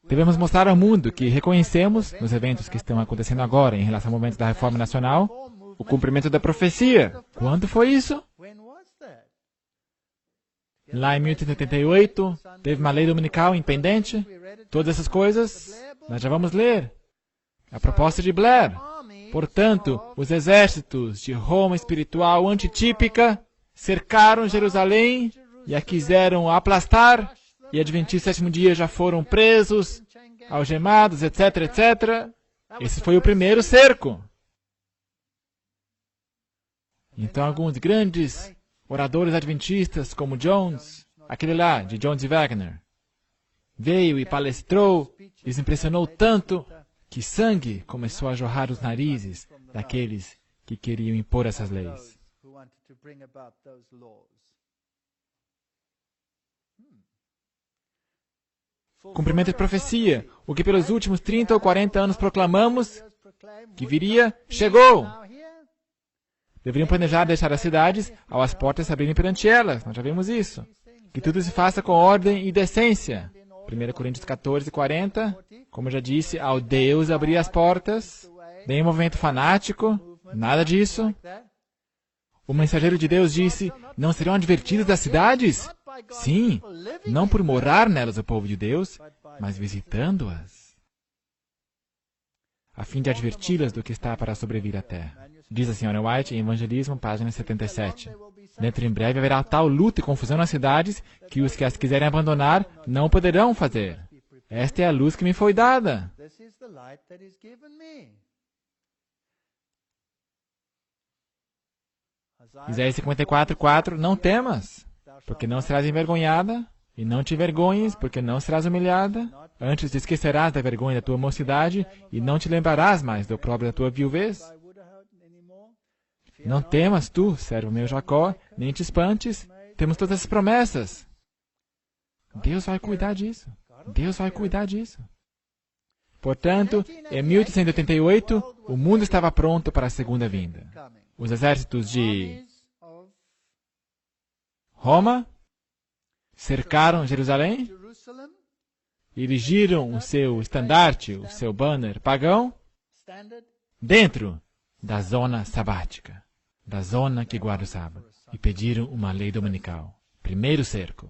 Devemos mostrar ao mundo que reconhecemos, nos eventos que estão acontecendo agora em relação ao movimento da Reforma Nacional, o cumprimento da profecia. Quando foi isso? Lá em 1888, teve uma lei dominical impendente. Todas essas coisas, nós já vamos ler. A proposta de Blair. Portanto, os exércitos de Roma espiritual antitípica cercaram Jerusalém e a quiseram aplastar, e adventistas do 7º dia já foram presos, algemados, etc, etc. Esse foi o primeiro cerco. Então, alguns grandes oradores adventistas, como Jones, aquele lá, de Jones e Wagner, veio e palestrou, lhes impressionou tanto que sangue começou a jorrar dos narizes daqueles que queriam impor essas leis. Cumprimento de profecia, o que pelos últimos 30 ou 40 anos proclamamos que viria, chegou. Deveriam planejar deixar as cidades ao as portas se abrirem perante elas. Nós já vimos isso. Que tudo se faça com ordem e decência. 1 Coríntios 14, 40. Como eu já disse, ao Deus abrir as portas. Nenhum movimento fanático. Nada disso. O mensageiro de Deus disse, não serão advertidos das cidades? Sim, não por morar nelas o povo de Deus, mas visitando-as, a fim de adverti-las do que está para sobrevir à terra. Diz a Sra. White em Evangelismo, página 77. Dentro em breve haverá tal luta e confusão nas cidades que os que as quiserem abandonar não poderão fazer. Esta é a luz que me foi dada. Isaías 54, 4. Não temas, porque não serás envergonhada, e não te envergonhes, porque não serás humilhada. Antes te esquecerás da vergonha da tua mocidade, e não te lembrarás mais do opróbrio da tua viuvez. Não temas tu, servo meu Jacó, nem te espantes. Temos todas as promessas. Deus vai cuidar disso. Deus vai cuidar disso. Portanto, em 1888, o mundo estava pronto para a segunda vinda. Os exércitos de Roma cercaram Jerusalém, erigiram o seu estandarte, o seu banner pagão, dentro da zona sabática, da zona que guarda o sábado, e pediram uma lei dominical. Primeiro cerco.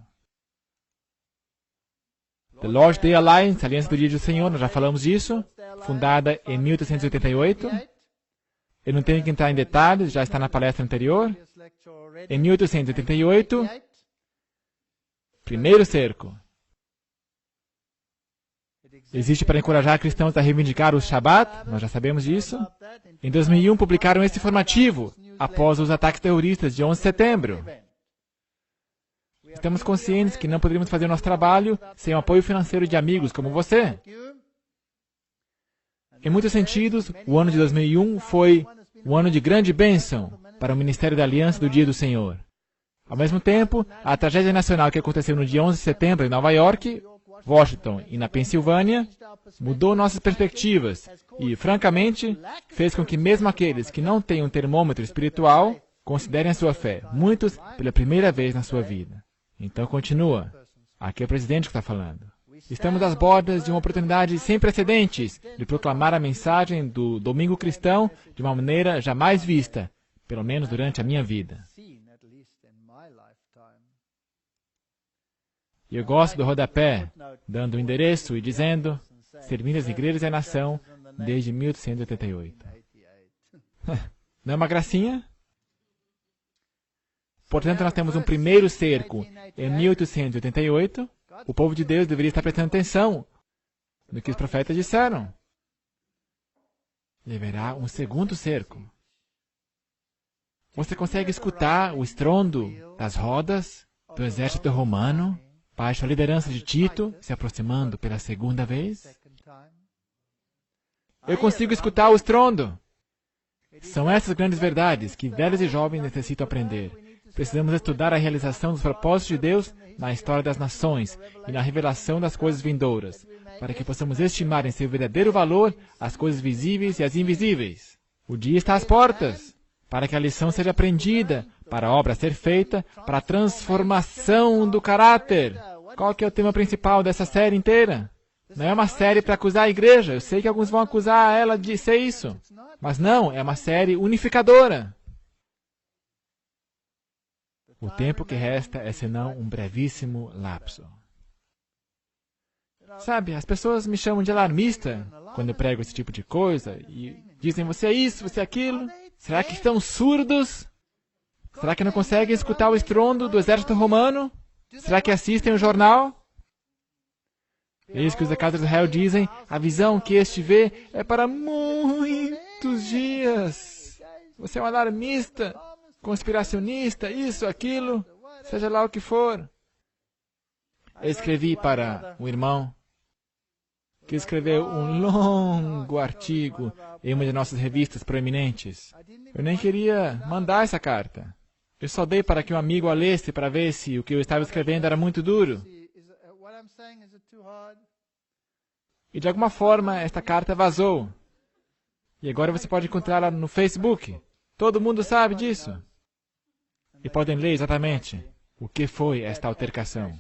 The Lord's Day Alliance, Aliança do Dia do Senhor, nós já falamos disso, fundada em 1888. Eu não tenho que entrar em detalhes, já está na palestra anterior. Em 1888, primeiro cerco. Existe para encorajar cristãos a reivindicar o Shabat, nós já sabemos disso. Em 2001, publicaram esse informativo, após os ataques terroristas de 11 de setembro. Estamos conscientes que não poderíamos fazer o nosso trabalho sem o apoio financeiro de amigos como você. Em muitos sentidos, o ano de 2001 foi um ano de grande bênção para o Ministério da Aliança do Dia do Senhor. Ao mesmo tempo, a tragédia nacional que aconteceu no dia 11 de setembro em Nova York, Washington e na Pensilvânia mudou nossas perspectivas e, francamente, fez com que mesmo aqueles que não têm um termômetro espiritual considerem a sua fé, muitos pela primeira vez na sua vida. Então continua. Aqui é o presidente que está falando. Estamos às bordas de uma oportunidade sem precedentes de proclamar a mensagem do Domingo Cristão de uma maneira jamais vista, pelo menos durante a minha vida. E eu gosto do rodapé, dando o endereço e dizendo, servindo as igrejas e a nação desde 1888. Não é uma gracinha? Portanto, nós temos um primeiro cerco em 1888. O povo de Deus deveria estar prestando atenção no que os profetas disseram. E haverá um segundo cerco. Você consegue escutar o estrondo das rodas do exército romano, baixo a liderança de Tito, se aproximando pela segunda vez? Eu consigo escutar o estrondo. São essas grandes verdades que velhos e jovens necessitam aprender. Precisamos estudar a realização dos propósitos de Deus na história das nações e na revelação das coisas vindouras, para que possamos estimar em seu verdadeiro valor as coisas visíveis e as invisíveis. O dia está às portas, para que a lição seja aprendida, para a obra ser feita, para a transformação do caráter. Qual que é o tema principal dessa série inteira? Não é uma série para acusar a igreja. Eu sei que alguns vão acusar ela de ser isso. Mas não, é uma série unificadora. O tempo que resta é senão um brevíssimo lapso. Sabe, as pessoas me chamam de alarmista quando eu prego esse tipo de coisa e dizem, você é isso, você é aquilo. Será que estão surdos? Será que não conseguem escutar o estrondo do exército romano? Será que assistem o jornal? Eis que os recados de Israel dizem, a visão que este vê é para muitos dias. Você é um alarmista, conspiracionista, isso, aquilo, seja lá o que for. Eu escrevi para um irmão que escreveu um longo artigo em uma de nossas revistas proeminentes. Eu nem queria mandar essa carta. Eu só dei para que um amigo a lesse para ver se o que eu estava escrevendo era muito duro. E de alguma forma esta carta vazou. E agora você pode encontrá-la no Facebook. Todo mundo sabe disso. E podem ler exatamente o que foi esta altercação.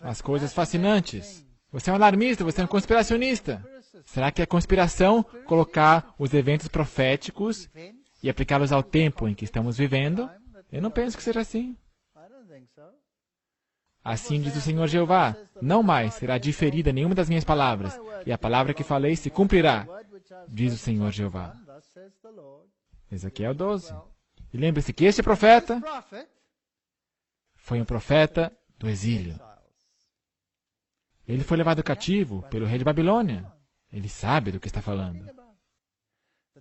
As coisas fascinantes. Você é um alarmista, você é um conspiracionista. Será que é conspiração colocar os eventos proféticos e aplicá-los ao tempo em que estamos vivendo? Eu não penso que seja assim. Assim diz o Senhor Jeová, não mais será diferida nenhuma das minhas palavras, e a palavra que falei se cumprirá, diz o Senhor Jeová. Ezequiel 12. E lembre-se que este profeta foi um profeta do exílio. Ele foi levado cativo pelo rei de Babilônia. Ele sabe do que está falando.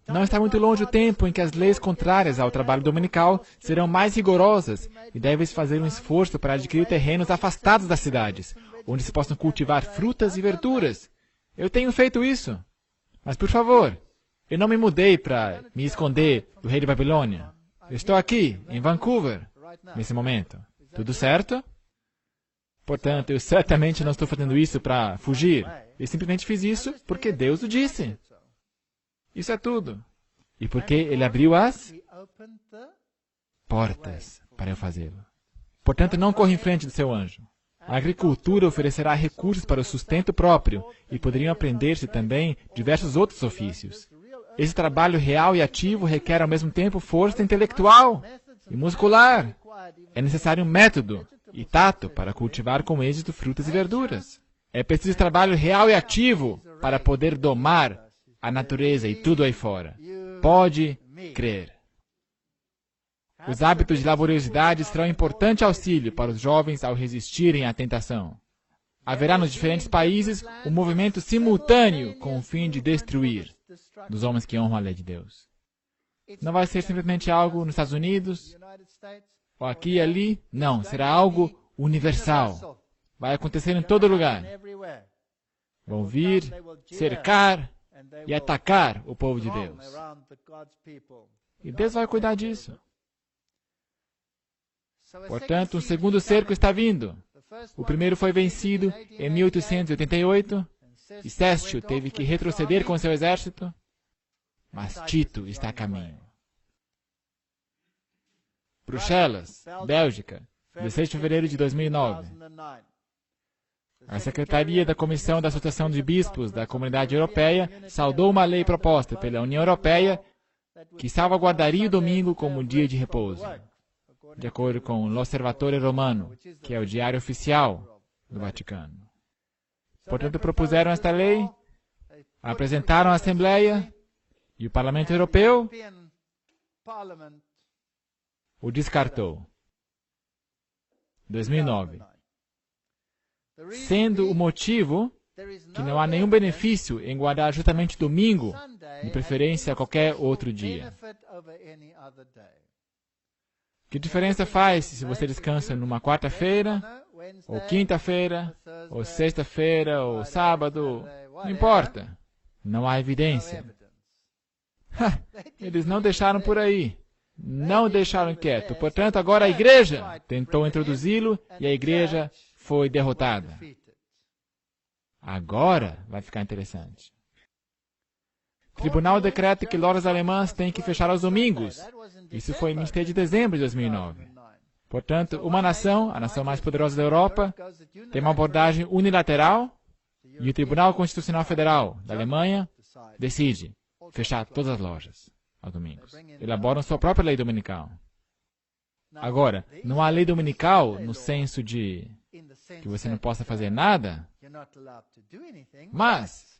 Não está muito longe o tempo em que as leis contrárias ao trabalho dominical serão mais rigorosas e deve-se fazer um esforço para adquirir terrenos afastados das cidades, onde se possam cultivar frutas e verduras. Eu tenho feito isso. Mas, por favor, eu não me mudei para me esconder do rei de Babilônia. Eu estou aqui, em Vancouver, nesse momento. Tudo certo? Portanto, eu certamente não estou fazendo isso para fugir. Eu simplesmente fiz isso porque Deus o disse. Isso é tudo. E porque Ele abriu as portas para eu fazê-lo. Portanto, não corra em frente do seu anjo. A agricultura oferecerá recursos para o sustento próprio e poderiam aprender-se também diversos outros ofícios. Esse trabalho real e ativo requer ao mesmo tempo força intelectual e muscular. É necessário um método e tato para cultivar com êxito frutas e verduras. É preciso trabalho real e ativo para poder domar a natureza e tudo aí fora. Pode crer. Os hábitos de laboriosidade serão um importante auxílio para os jovens ao resistirem à tentação. Haverá nos diferentes países um movimento simultâneo com o fim de destruir dos homens que honram a lei de Deus. Não vai ser simplesmente algo nos Estados Unidos. ou aqui e ali. Não, será algo universal. Vai acontecer em todo lugar. Vão vir, cercar e atacar o povo de Deus. E Deus vai cuidar disso. Portanto, um segundo cerco está vindo. O primeiro foi vencido em 1888 e Céstio teve que retroceder com seu exército, mas Tito está a caminho. Bruxelas, Bélgica, 16 de fevereiro de 2009. A Secretaria da Comissão da Associação de Bispos da Comunidade Europeia saudou uma lei proposta pela União Europeia que salvaguardaria o domingo como dia de repouso, de acordo com l'Osservatore Romano, que é o diário oficial do Vaticano. Portanto, propuseram esta lei, a apresentaram à Assembleia e o Parlamento Europeu o descartou. 2009. Sendo o motivo que não há nenhum benefício em guardar justamente domingo, de preferência a qualquer outro dia. Que diferença faz se você descansa numa quarta-feira, ou quinta-feira, ou sexta-feira, ou sábado? Não importa. Não há evidência. Eles não deixaram por aí. Não deixaram quieto. Portanto, agora a igreja tentou introduzi-lo e a igreja foi derrotada. Agora vai ficar interessante. O tribunal decreta que lojas alemãs têm que fechar aos domingos. Isso foi em 23 de dezembro de 2009. Portanto, uma nação, a nação mais poderosa da Europa, tem uma abordagem unilateral e o Tribunal Constitucional Federal da Alemanha decide fechar todas as lojas aos domingos. Elaboram sua própria lei dominical. Agora, não há lei dominical no senso de que você não possa fazer nada, mas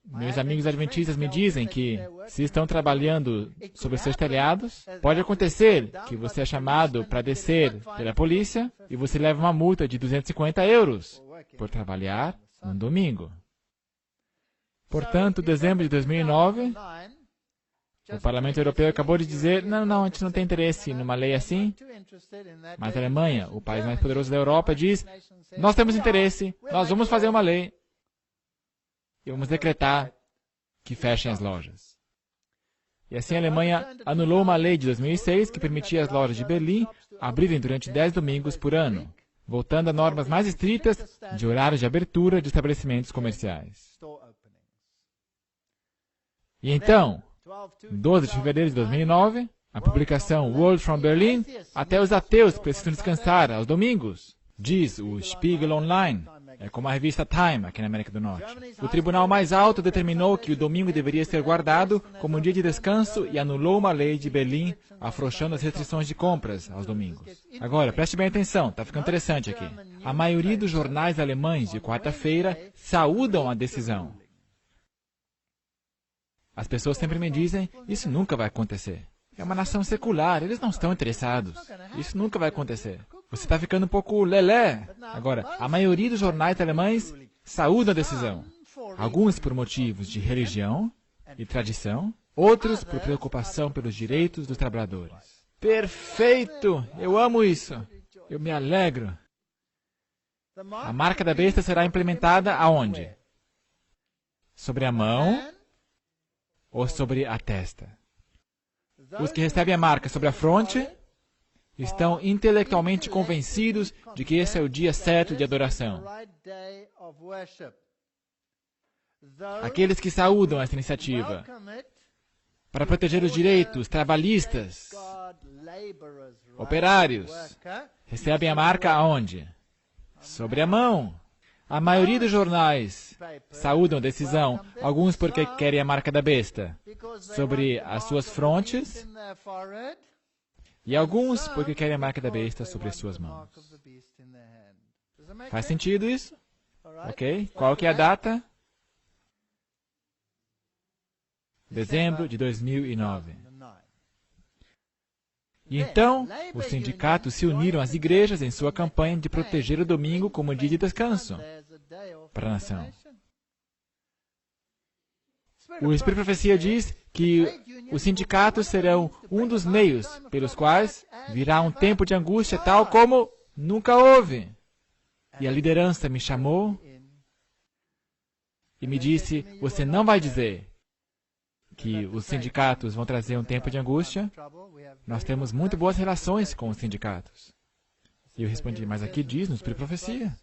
meus amigos adventistas me dizem que, se estão trabalhando sobre seus telhados, pode acontecer que você é chamado para descer pela polícia e você leva uma multa de 250 euros por trabalhar no domingo. Portanto, em dezembro de 2009, o Parlamento Europeu acabou de dizer, não, a gente não tem interesse numa lei assim, mas a Alemanha, o país mais poderoso da Europa, diz, nós temos interesse, nós vamos fazer uma lei e vamos decretar que fechem as lojas. E assim a Alemanha anulou uma lei de 2006 que permitia às lojas de Berlim abrirem durante 10 domingos por ano, voltando a normas mais estritas de horários de abertura de estabelecimentos comerciais. E então, 12 de fevereiro de 2009, a publicação World from Berlin, até os ateus precisam descansar aos domingos, diz o Spiegel Online, é como a revista Time aqui na América do Norte. O tribunal mais alto determinou que o domingo deveria ser guardado como um dia de descanso e anulou uma lei de Berlim afrouxando as restrições de compras aos domingos. Agora, preste bem atenção, está ficando interessante aqui. A maioria dos jornais alemães de quarta-feira saúdam a decisão. As pessoas sempre me dizem, isso nunca vai acontecer. É uma nação secular, eles não estão interessados. Isso nunca vai acontecer. Você está ficando um pouco lelé. Agora, a maioria dos jornais alemães saúdam a decisão. Alguns por motivos de religião e tradição, outros por preocupação pelos direitos dos trabalhadores. Perfeito! Eu amo isso. Eu me alegro. A marca da besta será implementada aonde? Sobre a mão ou sobre a testa? Os que recebem a marca sobre a fronte estão intelectualmente convencidos de que esse é o dia certo de adoração. Aqueles que saúdam essa iniciativa para proteger os direitos trabalhistas, operários, recebem a marca aonde? Sobre a mão. A maioria dos jornais saúdam a decisão, alguns porque querem a marca da besta sobre as suas frontes e alguns porque querem a marca da besta sobre as suas mãos. Faz sentido isso? Ok? Qual que é a data? Dezembro de 2009. E então, os sindicatos se uniram às igrejas em sua campanha de proteger o domingo como dia de descanso para a nação. O Espírito de Profecia diz que os sindicatos serão um dos meios pelos quais virá um tempo de angústia tal como nunca houve. E a liderança me chamou e me disse, você não vai dizer que os sindicatos vão trazer um tempo de angústia. Nós temos muito boas relações com os sindicatos. E eu respondi, mas aqui diz no Espírito de Profecia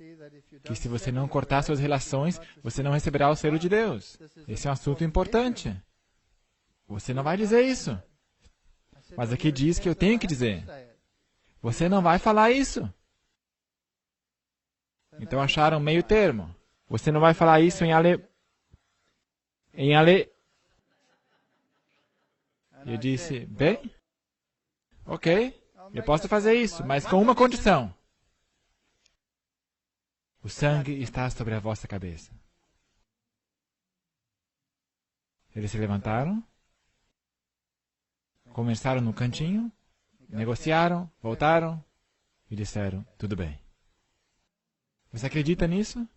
que se você não cortar suas relações, você não receberá o selo de Deus. Esse é um assunto importante. Você não vai dizer isso. Mas aqui diz que eu tenho que dizer. Você não vai falar isso. Então acharam meio termo. Você não vai falar isso em Eu disse, bem, ok, eu posso fazer isso, mas com uma condição. O sangue está sobre a vossa cabeça. Eles se levantaram, começaram no cantinho, negociaram, voltaram e disseram, tudo bem. Você acredita nisso?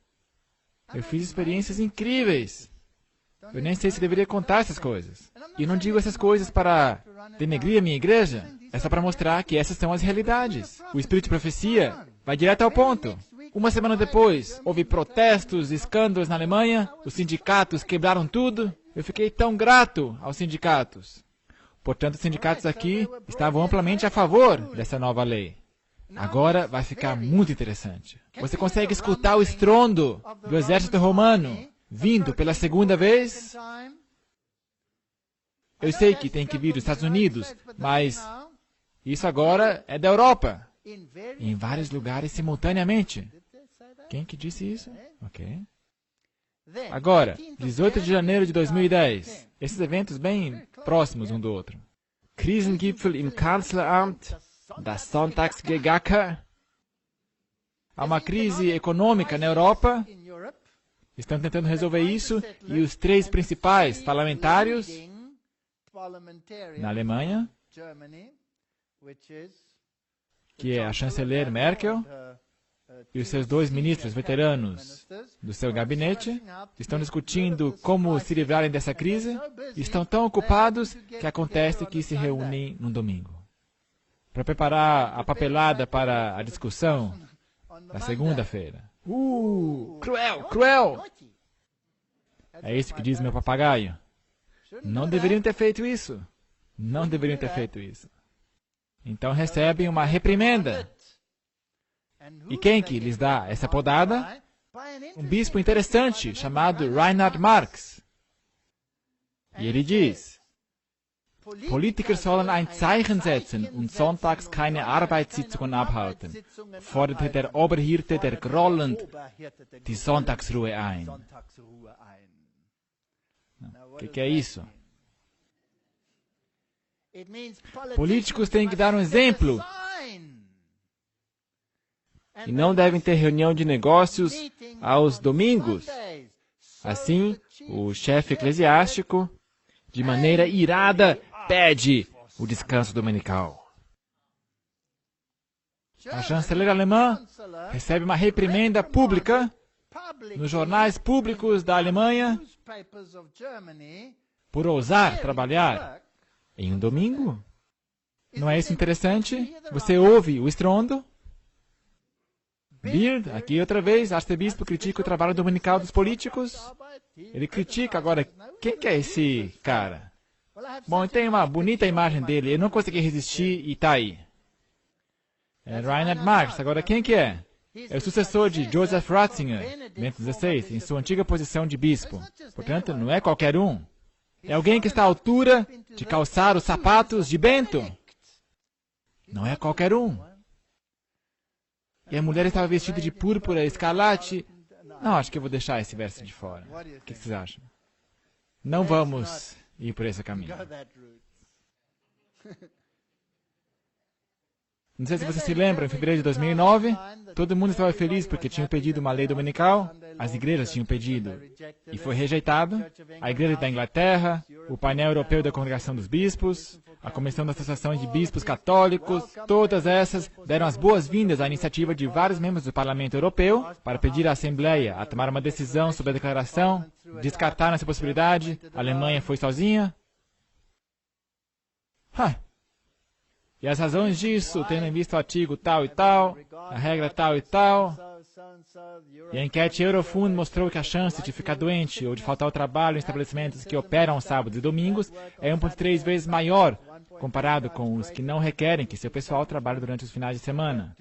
Eu fiz experiências incríveis. Eu nem sei se deveria contar essas coisas. E eu não digo essas coisas para denegrir a minha igreja. É só para mostrar que essas são as realidades. O Espírito de Profecia vai direto ao ponto. Uma semana depois, houve protestos, escândalos na Alemanha. Os sindicatos quebraram tudo. Eu fiquei tão grato aos sindicatos. Portanto, os sindicatos aqui estavam amplamente a favor dessa nova lei. Agora vai ficar muito interessante. Você consegue escutar o estrondo do exército romano vindo pela segunda vez? Eu sei que tem que vir dos Estados Unidos, mas isso agora é da Europa. Em vários lugares simultaneamente. Quem que disse isso? Ok. Agora, 18 de janeiro de 2010. Esses eventos bem próximos um do outro. Krisengipfel im Kanzleramt, das Sonntagsgegacker. Há uma crise econômica na Europa. Estão tentando resolver isso. E os três principais parlamentários na Alemanha, que é a chanceler Merkel, e os seus dois ministros veteranos do seu gabinete, estão discutindo como se livrarem dessa crise. Estão tão ocupados que acontece que se reúnem num domingo para preparar a papelada para a discussão da segunda-feira. Cruel, cruel! É isso que diz meu papagaio. Não deveriam ter feito isso. Não deveriam ter feito isso. Então recebem uma reprimenda. E quem que lhes dá essa podada? Um bispo interessante chamado Reinhard Marx. E ele diz: Politiker sollen ein Zeichen setzen und sonntags keine Arbeitssitzungen abhalten, forderte der Oberhirte der grollend die Sonntagsruhe ein. O que é isso? Políticos têm que dar um exemplo. E não devem ter reunião de negócios aos domingos. Assim, o chefe eclesiástico, de maneira irada, pede o descanso dominical. A chanceler alemã recebe uma reprimenda pública nos jornais públicos da Alemanha por ousar trabalhar em um domingo. Não é isso interessante? Você ouve o estrondo? Beard, aqui outra vez, arcebispo critica o trabalho dominical dos políticos. Ele critica agora, quem que é esse cara? Bom, tem uma bonita imagem dele, eu não consegui resistir e está aí. É Reinhard Marx, agora quem que é? É o sucessor de Joseph Ratzinger, Bento XVI, em sua antiga posição de bispo. Portanto, não é qualquer um. É alguém que está à altura de calçar os sapatos de Bento. Não é qualquer um. E a mulher estava vestida de púrpura escarlate. Não, acho que eu vou deixar esse verso de fora. O que vocês acham? Não vamos ir por esse caminho. Não sei se você se lembra, em fevereiro de 2009, todo mundo estava feliz porque tinham pedido uma lei dominical, as igrejas tinham pedido, e foi rejeitado. A igreja da Inglaterra, o painel europeu da Congregação dos Bispos, a Comissão da Associação de Bispos Católicos, todas essas deram as boas-vindas à iniciativa de vários membros do Parlamento Europeu para pedir à Assembleia a tomar uma decisão sobre a declaração, descartaram essa possibilidade, a Alemanha foi sozinha. E as razões disso, tendo em vista o artigo tal e tal, a regra tal e tal, e a enquete Eurofund mostrou que a chance de ficar doente ou de faltar ao trabalho em estabelecimentos que operam aos sábados e domingos é 1,3 vezes maior comparado com os que não requerem que seu pessoal trabalhe durante os finais de semana.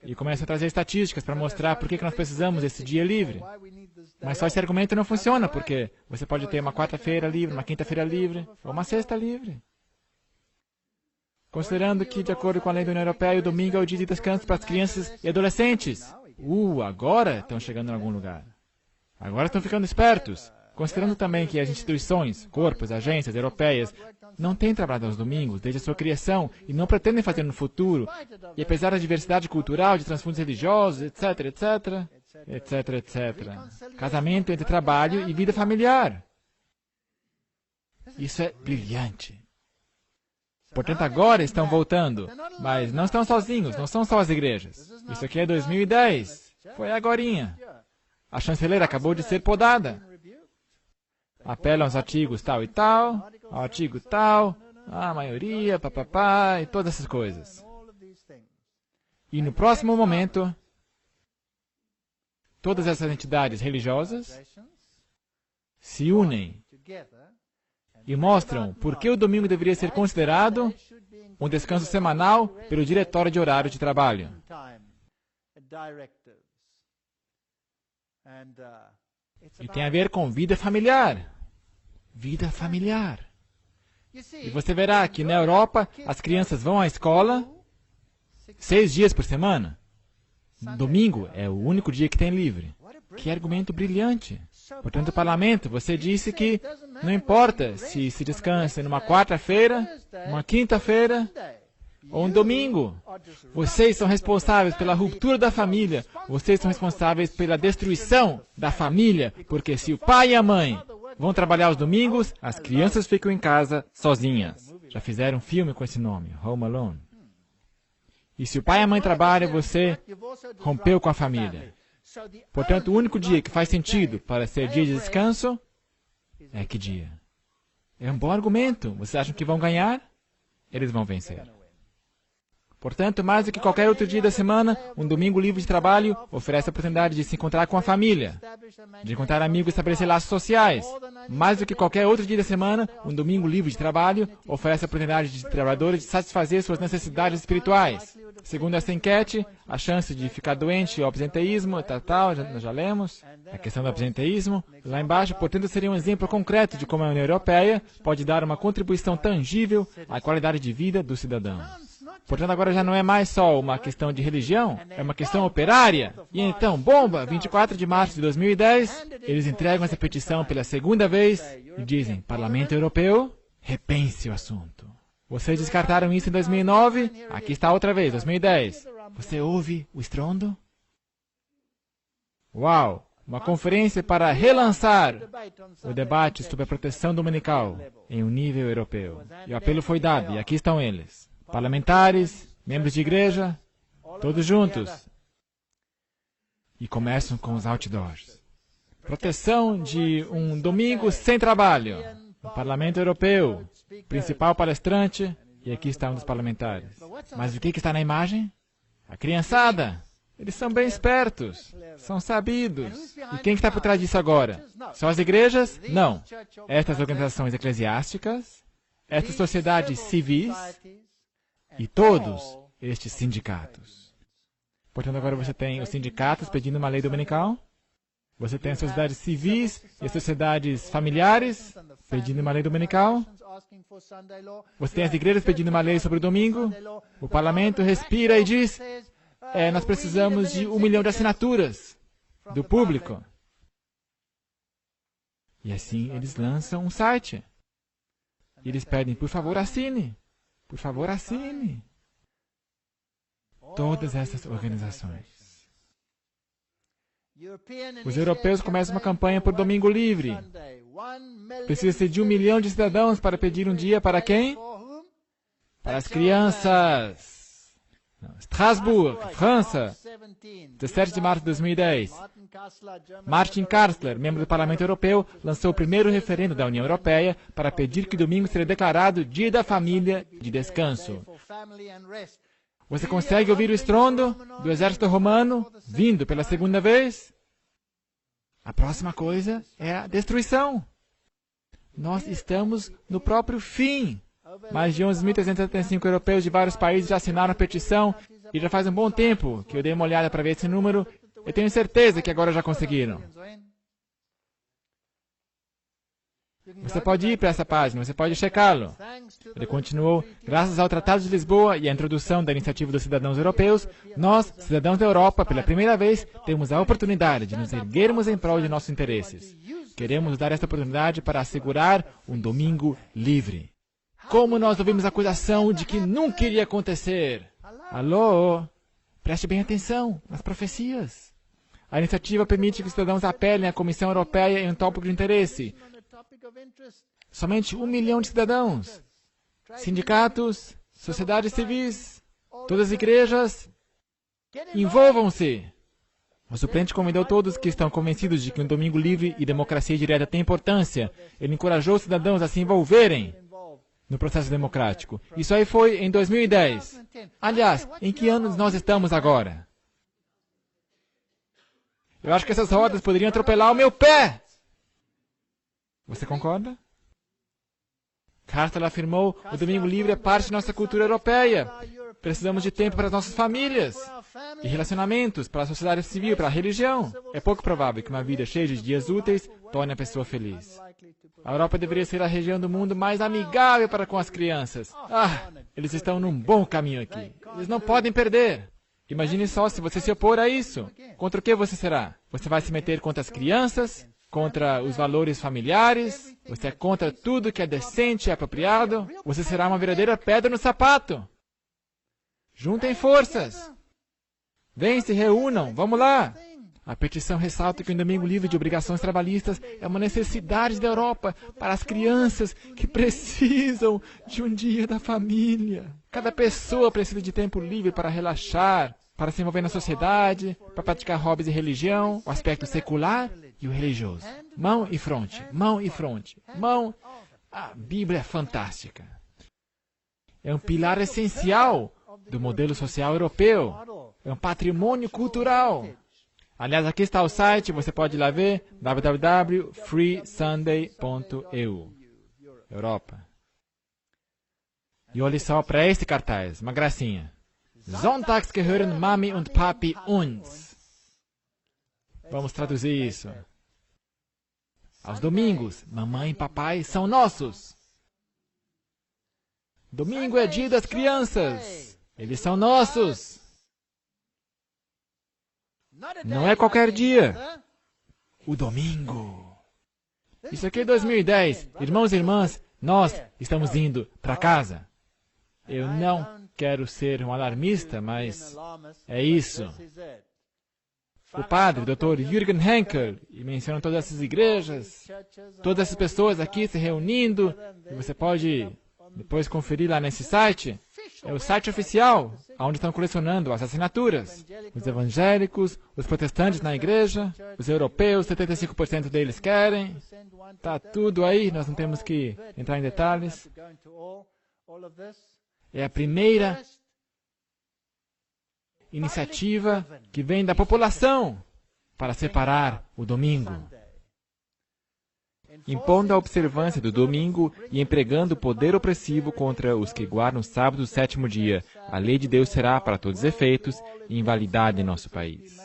E começa a trazer estatísticas para mostrar por que nós precisamos desse dia livre. Mas só esse argumento não funciona, porque você pode ter uma quarta-feira livre, uma quinta-feira livre, ou uma sexta livre. Considerando que, de acordo com a lei da União Europeia, o domingo é o dia de descanso para as crianças e adolescentes. Agora estão chegando em algum lugar. Agora estão ficando espertos. Considerando também que as instituições, corpos, agências europeias não têm trabalhado aos domingos desde a sua criação e não pretendem fazer no futuro, e apesar da diversidade cultural, de transfundos religiosos, etc, etc, etc, etc. Casamento entre trabalho e vida familiar. Isso é brilhante. Portanto, agora estão voltando, mas não estão sozinhos, não são só as igrejas. Isso aqui é 2010, foi agorinha. A chanceleira acabou de ser podada. Apela aos artigos tal e tal, ao artigo tal, a maioria, papapá, e todas essas coisas. E no próximo momento, todas essas entidades religiosas se unem e mostram por que o domingo deveria ser considerado um descanso semanal pelo Diretório de Horário de Trabalho. E tem a ver com vida familiar. Vida familiar. E você verá que na Europa as crianças vão à escola 6 dias por semana. Domingo é o único dia que tem livre. Que argumento brilhante. Portanto, o parlamento, você disse que não importa se se descansa numa quarta-feira, uma quinta-feira ou um domingo. Vocês são responsáveis pela ruptura da família. Vocês são responsáveis pela destruição da família. Porque se o pai e a mãe vão trabalhar aos domingos, as crianças ficam em casa sozinhas. Já fizeram um filme com esse nome, Home Alone. E se o pai e a mãe trabalham, você rompeu com a família. Portanto, o único dia que faz sentido para ser dia de descanso é que dia? É um bom argumento. Vocês acham que vão ganhar? Eles vão vencer. Portanto, mais do que qualquer outro dia da semana, um domingo livre de trabalho oferece a oportunidade de se encontrar com a família, de encontrar amigos e estabelecer laços sociais. Mais do que qualquer outro dia da semana, um domingo livre de trabalho oferece a oportunidade de trabalhadores de satisfazer suas necessidades espirituais. Segundo essa enquete, a chance de ficar doente ou absenteísmo, nós já lemos, a questão do absenteísmo, lá embaixo, portanto, seria um exemplo concreto de como a União Europeia pode dar uma contribuição tangível à qualidade de vida dos cidadãos. Portanto, agora já não é mais só uma questão de religião, é uma questão operária. E então, bomba, 24 de março de 2010, eles entregam essa petição pela segunda vez e dizem, Parlamento Europeu, repense o assunto. Vocês descartaram isso em 2009, aqui está outra vez, 2010. Você ouve o estrondo? Uau! Uma conferência para relançar o debate sobre a proteção dominical em um nível europeu. E o apelo foi dado, e aqui estão eles. Parlamentares, membros de igreja, todos juntos. E começam com os outdoors. Proteção de um domingo sem trabalho. O Parlamento Europeu, principal palestrante, e aqui está um dos parlamentares. Mas o que está na imagem? A criançada. Eles são bem espertos, são sabidos. E quem está por trás disso agora? São as igrejas? Não. Estas organizações eclesiásticas, estas sociedades civis, e todos estes sindicatos. Portanto, agora você tem os sindicatos pedindo uma lei dominical, você tem as sociedades civis e as sociedades familiares pedindo uma lei dominical, você tem as igrejas pedindo uma lei sobre o domingo, o parlamento respira e diz, nós precisamos de 1 milhão de assinaturas do público. E assim eles lançam um site. E eles pedem, por favor, assine. Por favor, assine. Todas essas organizações. Os europeus começam uma campanha por domingo livre. Precisa-se de 1 milhão de cidadãos para pedir um dia para quem? Para as crianças. Strasbourg, França, 17 de março de 2010. Martin Kastler, membro do Parlamento Europeu, lançou o primeiro referendo da União Europeia para pedir que domingo seja declarado Dia da Família de descanso. Você consegue ouvir o estrondo do exército romano vindo pela segunda vez? A próxima coisa é a destruição. Nós estamos no próprio fim. Mais de 11.375 europeus de vários países já assinaram a petição e já faz um bom tempo que eu dei uma olhada para ver esse número. Eu tenho certeza que agora já conseguiram. Você pode ir para essa página, você pode checá-lo. Ele continuou, graças ao Tratado de Lisboa e à introdução da Iniciativa dos Cidadãos Europeus, nós, cidadãos da Europa, pela primeira vez, temos a oportunidade de nos erguermos em prol de nossos interesses. Queremos usar esta oportunidade para assegurar um domingo livre. Como nós ouvimos a acusação de que nunca iria acontecer. Alô? Preste bem atenção nas profecias. A iniciativa permite que os cidadãos apelem à Comissão Europeia em um tópico de interesse. Somente 1 milhão de cidadãos. Sindicatos, sociedades civis, todas as igrejas, envolvam-se. O suplente convidou todos que estão convencidos de que um domingo livre e democracia direta tem importância. Ele encorajou os cidadãos a se envolverem no processo democrático. Isso aí foi em 2010. Aliás, em que anos nós estamos agora? Eu acho que essas rodas poderiam atropelar o meu pé. Você concorda? Kastler afirmou, o domingo livre é parte de nossa cultura europeia. Precisamos de tempo para as nossas famílias e relacionamentos, para a sociedade civil, para a religião. É pouco provável que uma vida cheia de dias úteis torne a pessoa feliz. A Europa deveria ser a região do mundo mais amigável para com as crianças. Eles estão num bom caminho aqui. Eles não podem perder. Imagine só se você se opor a isso. Contra o que você será? Você vai se meter contra as crianças? Contra os valores familiares? Você é contra tudo que é decente e apropriado? Você será uma verdadeira pedra no sapato. Juntem forças. Vem, se reúnam, vamos lá. A petição ressalta que um domingo livre de obrigações trabalhistas é uma necessidade da Europa para as crianças que precisam de um dia da família. Cada pessoa precisa de tempo livre para relaxar, para se envolver na sociedade, para praticar hobbies e religião, o aspecto secular e o religioso. Mão e fronte, mão e fronte, mão. A Bíblia é fantástica. É um pilar essencial do modelo social europeu. É um patrimônio cultural. Aliás, aqui está o site, você pode ir lá ver, www.freesunday.eu. Europa. E olhe só para este cartaz, uma gracinha. Sonntags gehören Mami und Papi uns. Vamos traduzir isso. Aos domingos, mamãe e papai são nossos. Domingo é dia das crianças. Eles são nossos. Não é qualquer dia. O domingo. Isso aqui é 2010. Irmãos e irmãs, nós estamos indo para casa. Eu não quero ser um alarmista, mas é isso. O padre, o Dr. Jürgen Henkel, menciona todas essas igrejas, todas essas pessoas aqui se reunindo, e você pode depois conferir lá nesse site. É o site oficial, onde estão colecionando as assinaturas. Os evangélicos, os protestantes na igreja, os europeus, 75% deles querem. Está tudo aí, nós não temos que entrar em detalhes. É a primeira iniciativa que vem da população para separar o domingo. Impondo a observância do domingo e empregando o poder opressivo contra os que guardam o sábado do sétimo dia, a lei de Deus será, para todos os efeitos, invalidada em nosso país.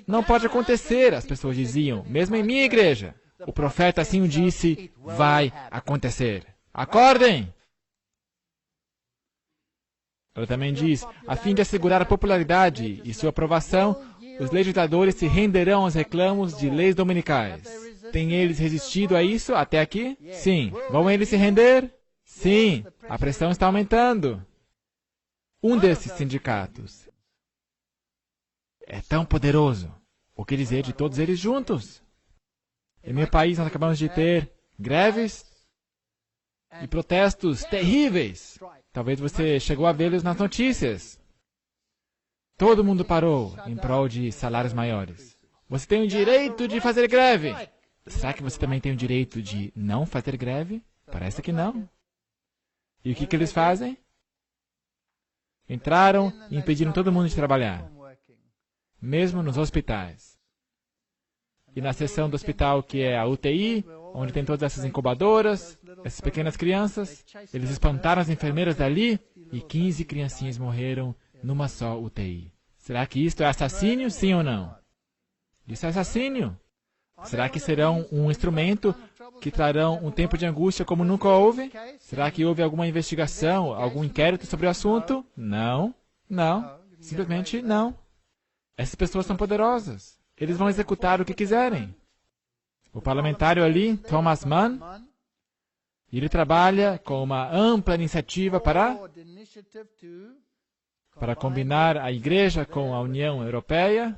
Não pode acontecer, as pessoas diziam, mesmo em minha igreja. O profeta assim o disse, vai acontecer. Acordem! Ela também diz, a fim de assegurar a popularidade e sua aprovação, os legisladores se renderão aos reclamos de leis dominicais. Têm eles resistido a isso até aqui? Sim. Vão eles se render? Sim. A pressão está aumentando. Um desses sindicatos é tão poderoso. O que dizer de todos eles juntos? Em meu país, nós acabamos de ter greves e protestos terríveis. Talvez você chegou a vê-los nas notícias. Todo mundo parou em prol de salários maiores. Você tem o direito de fazer greve. Será que você também tem o direito de não fazer greve? Parece que não. E o que eles fazem? Entraram e impediram todo mundo de trabalhar, mesmo nos hospitais. E na seção do hospital que é a UTI, onde tem todas essas incubadoras, essas pequenas crianças, eles espantaram as enfermeiras dali e 15 criancinhas morreram numa só UTI. Será que isto é assassínio, sim ou não? Isso é assassínio. Será que serão um instrumento que trarão um tempo de angústia como nunca houve? Será que houve alguma investigação, algum inquérito sobre o assunto? Não. Não. Simplesmente não. Essas pessoas são poderosas. Eles vão executar o que quiserem. O parlamentário ali, Thomas Mann, ele trabalha com uma ampla iniciativa para combinar a Igreja com a União Europeia.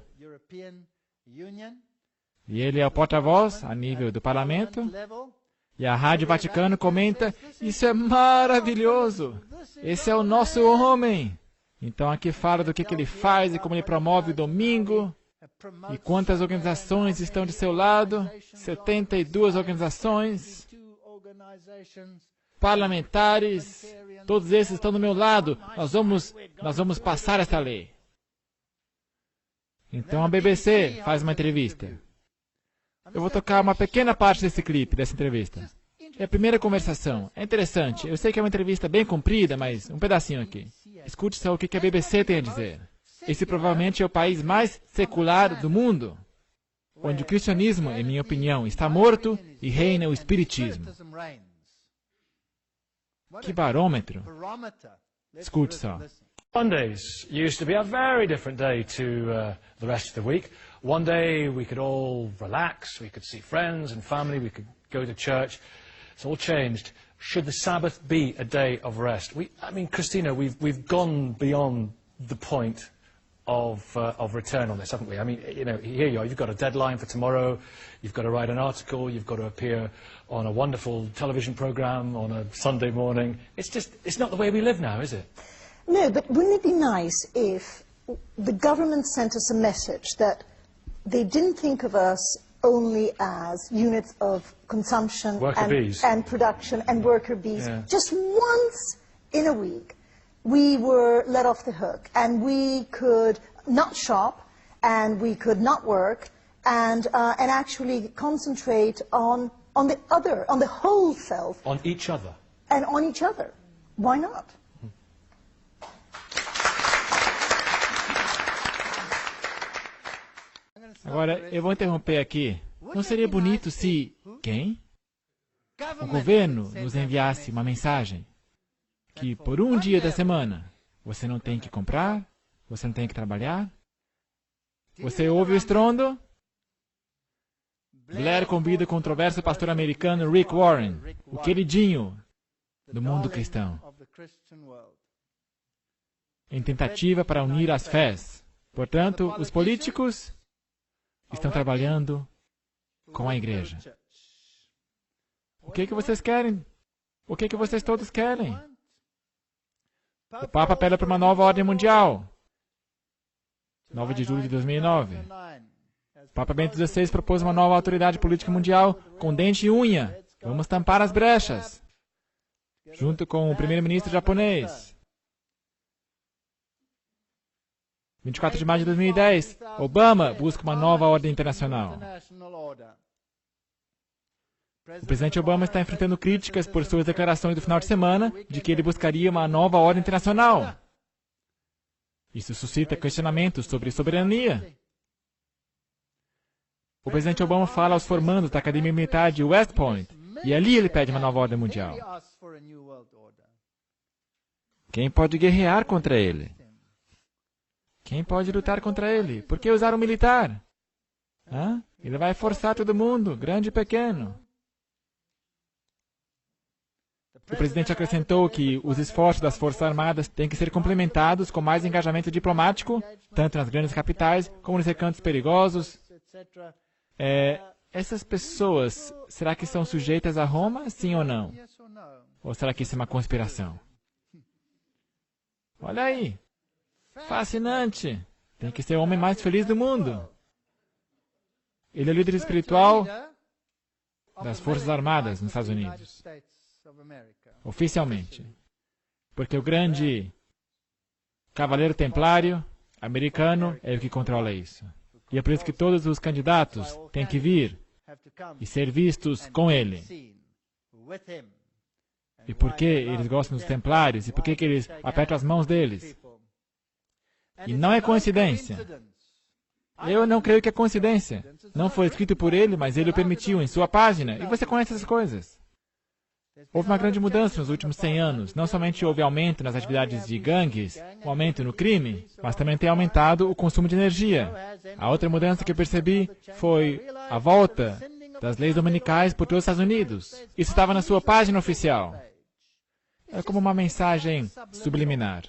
E ele é o porta-voz a nível do parlamento. E a Rádio Vaticano comenta, isso é maravilhoso. Esse é o nosso homem. Então aqui fala do que ele faz e como ele promove o domingo. E quantas organizações estão de seu lado? 72 organizações. Parlamentares. Todos esses estão do meu lado. Nós vamos passar esta lei. Então a BBC faz uma entrevista. Eu vou tocar uma pequena parte desse clipe, dessa entrevista. É a primeira conversação. É interessante. Eu sei que é uma entrevista bem comprida, mas um pedacinho aqui. Escute só o que a BBC tem a dizer. Esse provavelmente é o país mais secular do mundo, onde o cristianismo, em minha opinião, está morto e reina o espiritismo. Que barômetro. Escute só. Mondays used to be a very different day to the rest of the week. One day we could all relax, we could see friends and family, we could go to church. It's all changed. Should the Sabbath be a day of rest? Christina, we've gone beyond the point of return on this, haven't we? I mean, here you are, you've got a deadline for tomorrow, you've got to write an article, you've got to appear on a wonderful television program on a Sunday morning. It's not the way we live now, is it? No, but wouldn't it be nice if the government sent us a message that they didn't think of us only as units of consumption and production and worker bees. Yeah. Just once in a week, we were let off the hook, and we could not shop, and we could not work, and actually concentrate on the other, on the whole self. On each other. And on each other. Why not? Agora, eu vou interromper aqui. Não seria bonito se quem? O governo nos enviasse uma mensagem que por um dia da semana você não tem que comprar, você não tem que trabalhar. Você ouve o estrondo? Blair convida o controverso pastor americano Rick Warren, o queridinho do mundo cristão, em tentativa para unir as fés. Portanto, os políticos estão trabalhando com a igreja. O que vocês querem? O que vocês todos querem? O Papa apela para uma nova ordem mundial. 9 de julho de 2009. O Papa Bento XVI propôs uma nova autoridade política mundial com dente e unha. Vamos tampar as brechas. Junto com o primeiro-ministro japonês. 24 de maio de 2010, Obama busca uma nova ordem internacional. O presidente Obama está enfrentando críticas por suas declarações do final de semana de que ele buscaria uma nova ordem internacional. Isso suscita questionamentos sobre soberania. O presidente Obama fala aos formandos da Academia Militar de West Point, e ali ele pede uma nova ordem mundial. Quem pode guerrear contra ele? Quem pode lutar contra ele? Por que usar um militar? Ele vai forçar todo mundo, grande e pequeno. O presidente acrescentou que os esforços das Forças Armadas têm que ser complementados com mais engajamento diplomático, tanto nas grandes capitais como nos recantos perigosos, essas pessoas, será que são sujeitas a Roma, sim ou não? Ou será que isso é uma conspiração? Olha aí! Fascinante! Tem que ser o homem mais feliz do mundo. Ele é o líder espiritual das Forças Armadas nos Estados Unidos. Oficialmente. Porque o grande cavaleiro templário americano é o que controla isso. E é por isso que todos os candidatos têm que vir e ser vistos com ele. E por que eles gostam dos templários? E por que eles apertam as mãos deles? E não é coincidência. Eu não creio que é coincidência. Não foi escrito por ele, mas ele o permitiu em sua página. E você conhece essas coisas. Houve uma grande mudança nos últimos 100 anos. Não somente houve aumento nas atividades de gangues, um aumento no crime, mas também tem aumentado o consumo de energia. A outra mudança que eu percebi foi a volta das leis dominicais por todos os Estados Unidos. Isso estava na sua página oficial. É como uma mensagem subliminar.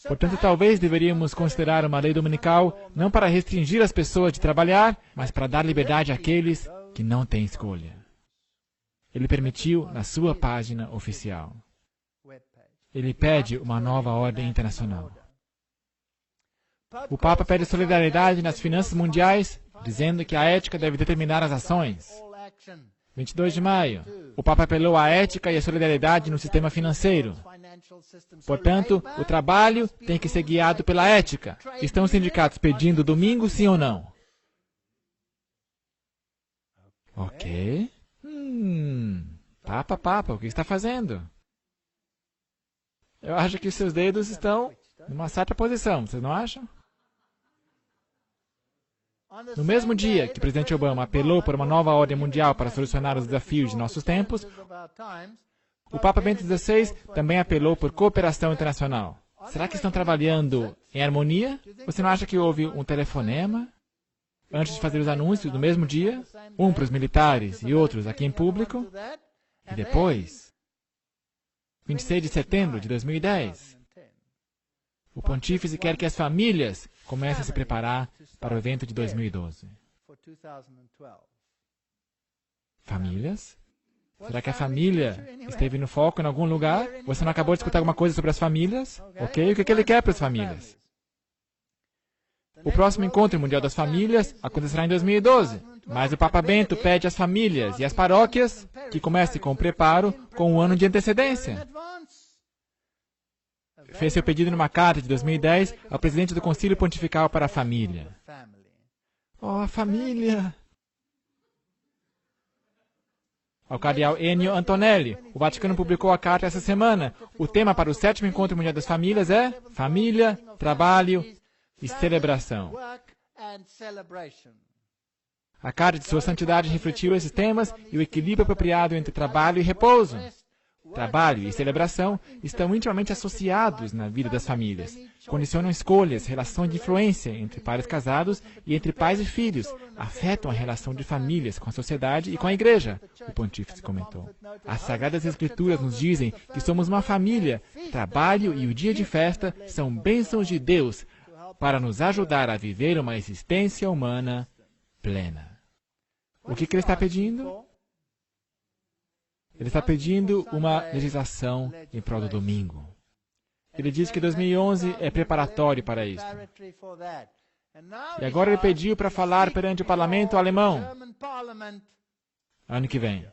Portanto, talvez deveríamos considerar uma lei dominical não para restringir as pessoas de trabalhar, mas para dar liberdade àqueles que não têm escolha. Ele permitiu na sua página oficial. Ele pede uma nova ordem internacional. O Papa pede solidariedade nas finanças mundiais, dizendo que a ética deve determinar as ações. 22 de maio, o Papa apelou à ética e à solidariedade no sistema financeiro. Portanto, o trabalho tem que ser guiado pela ética. Estão os sindicatos pedindo domingo, sim ou não? Ok. Papa, o que está fazendo? Eu acho que seus dedos estão numa certa posição, vocês não acham? No mesmo dia que o presidente Obama apelou por uma nova ordem mundial para solucionar os desafios de nossos tempos, o Papa Bento XVI também apelou por cooperação internacional. Será que estão trabalhando em harmonia? Você não acha que houve um telefonema antes de fazer os anúncios no mesmo dia? Um para os militares e outros aqui em público? E depois, 26 de setembro de 2010, o pontífice quer que as famílias comecem a se preparar para o evento de 2012. Famílias? Será que a família esteve no foco em algum lugar? Você não acabou de escutar alguma coisa sobre as famílias? Ok, o que ele quer para as famílias? O próximo Encontro Mundial das Famílias acontecerá em 2012, mas o Papa Bento pede às famílias e às paróquias que comecem com o preparo com um ano de antecedência. Fez seu pedido numa carta de 2010 ao presidente do Concílio Pontifical para a Família. Oh, a família! Ao cardeal Ennio Antonelli, o Vaticano publicou a carta essa semana. O tema para o 7º Encontro Mundial das Famílias é Família, Trabalho e Celebração. A carta de Sua Santidade refletiu esses temas e o equilíbrio apropriado entre trabalho e repouso. Trabalho e celebração estão intimamente associados na vida das famílias. Condicionam escolhas, relações de influência entre pares casados e entre pais e filhos. Afetam a relação de famílias com a sociedade e com a igreja, o pontífice comentou. As Sagradas Escrituras nos dizem que somos uma família. Trabalho e o dia de festa são bênçãos de Deus para nos ajudar a viver uma existência humana plena. O que ele está pedindo? Ele está pedindo uma legislação em prol do domingo. Ele diz que 2011 é preparatório para isso. E agora ele pediu para falar perante o parlamento alemão ano que vem.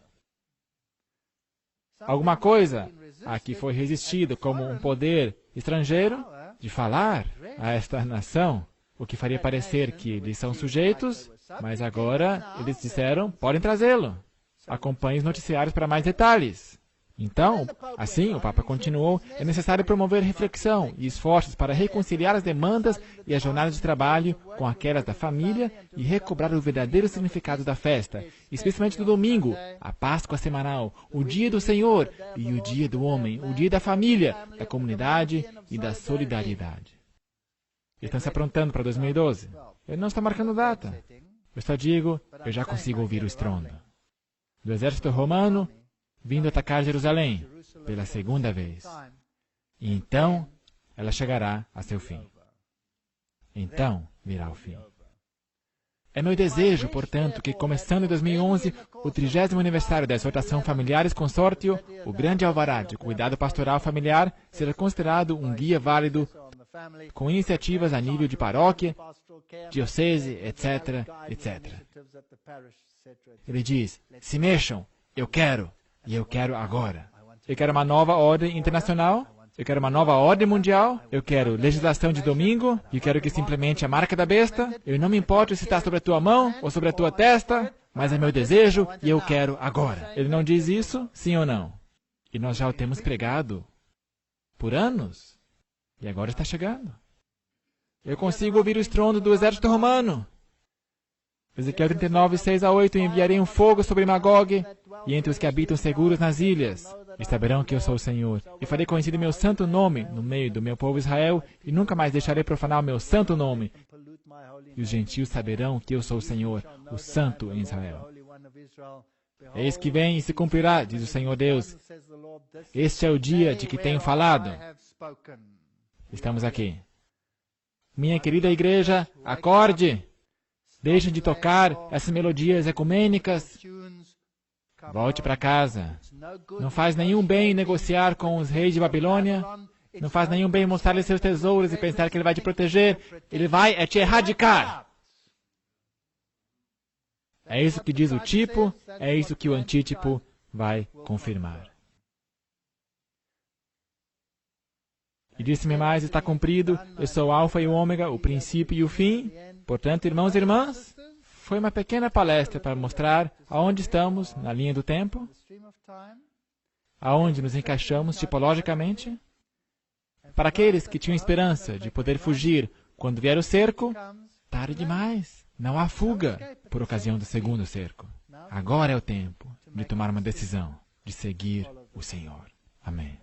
Alguma coisa a que foi resistido como um poder estrangeiro de falar a esta nação, o que faria parecer que eles são sujeitos, mas agora eles disseram, podem trazê-lo. Acompanhe os noticiários para mais detalhes. Então, assim, o Papa continuou, é necessário promover reflexão e esforços para reconciliar as demandas e as jornadas de trabalho com aquelas da família e recobrar o verdadeiro significado da festa, especialmente do domingo, a Páscoa semanal, o dia do Senhor e o dia do homem, o dia da família, da comunidade e da solidariedade. Estão se aprontando para 2012. Ele não está marcando data. Eu só digo, eu já consigo ouvir o estrondo do exército romano vindo atacar Jerusalém pela segunda vez. E então ela chegará a seu fim. Então virá o fim. É meu desejo, portanto, que começando em 2011, o 30º aniversário da exortação Familiares Consortio, o grande alvará de cuidado pastoral familiar, seja considerado um guia válido com iniciativas a nível de paróquia, diocese, etc, etc. Ele diz, se mexam, eu quero, e eu quero agora. Eu quero uma nova ordem internacional, eu quero uma nova ordem mundial, eu quero legislação de domingo, eu quero que se implemente a marca da besta, eu não me importo se está sobre a tua mão ou sobre a tua testa, mas é meu desejo e eu quero agora. Ele não diz isso, sim ou não? E nós já o temos pregado por anos, e agora está chegando. Eu consigo ouvir o estrondo do exército romano. Ezequiel 39, 6-8, enviarei um fogo sobre Magog, e entre os que habitam seguros nas ilhas, e saberão que eu sou o Senhor. E farei conhecido meu santo nome no meio do meu povo Israel, e nunca mais deixarei profanar o meu santo nome. E os gentios saberão que eu sou o Senhor, o santo em Israel. Eis que vem e se cumprirá, diz o Senhor Deus. Este é o dia de que tenho falado. Estamos aqui. Minha querida igreja, acorde! Deixem de tocar essas melodias ecumênicas. Volte para casa. Não faz nenhum bem negociar com os reis de Babilônia. Não faz nenhum bem mostrar-lhe seus tesouros e pensar que ele vai te proteger. Ele vai te erradicar. É isso que diz o tipo, é isso que o antítipo vai confirmar. E disse-me mais, está cumprido, eu sou o alfa e o ômega, o princípio e o fim. Portanto, irmãos e irmãs, foi uma pequena palestra para mostrar aonde estamos na linha do tempo, aonde nos encaixamos tipologicamente. Para aqueles que tinham esperança de poder fugir quando vier o cerco, tarde demais. Não há fuga por ocasião do segundo cerco. Agora é o tempo de tomar uma decisão, de seguir o Senhor. Amém.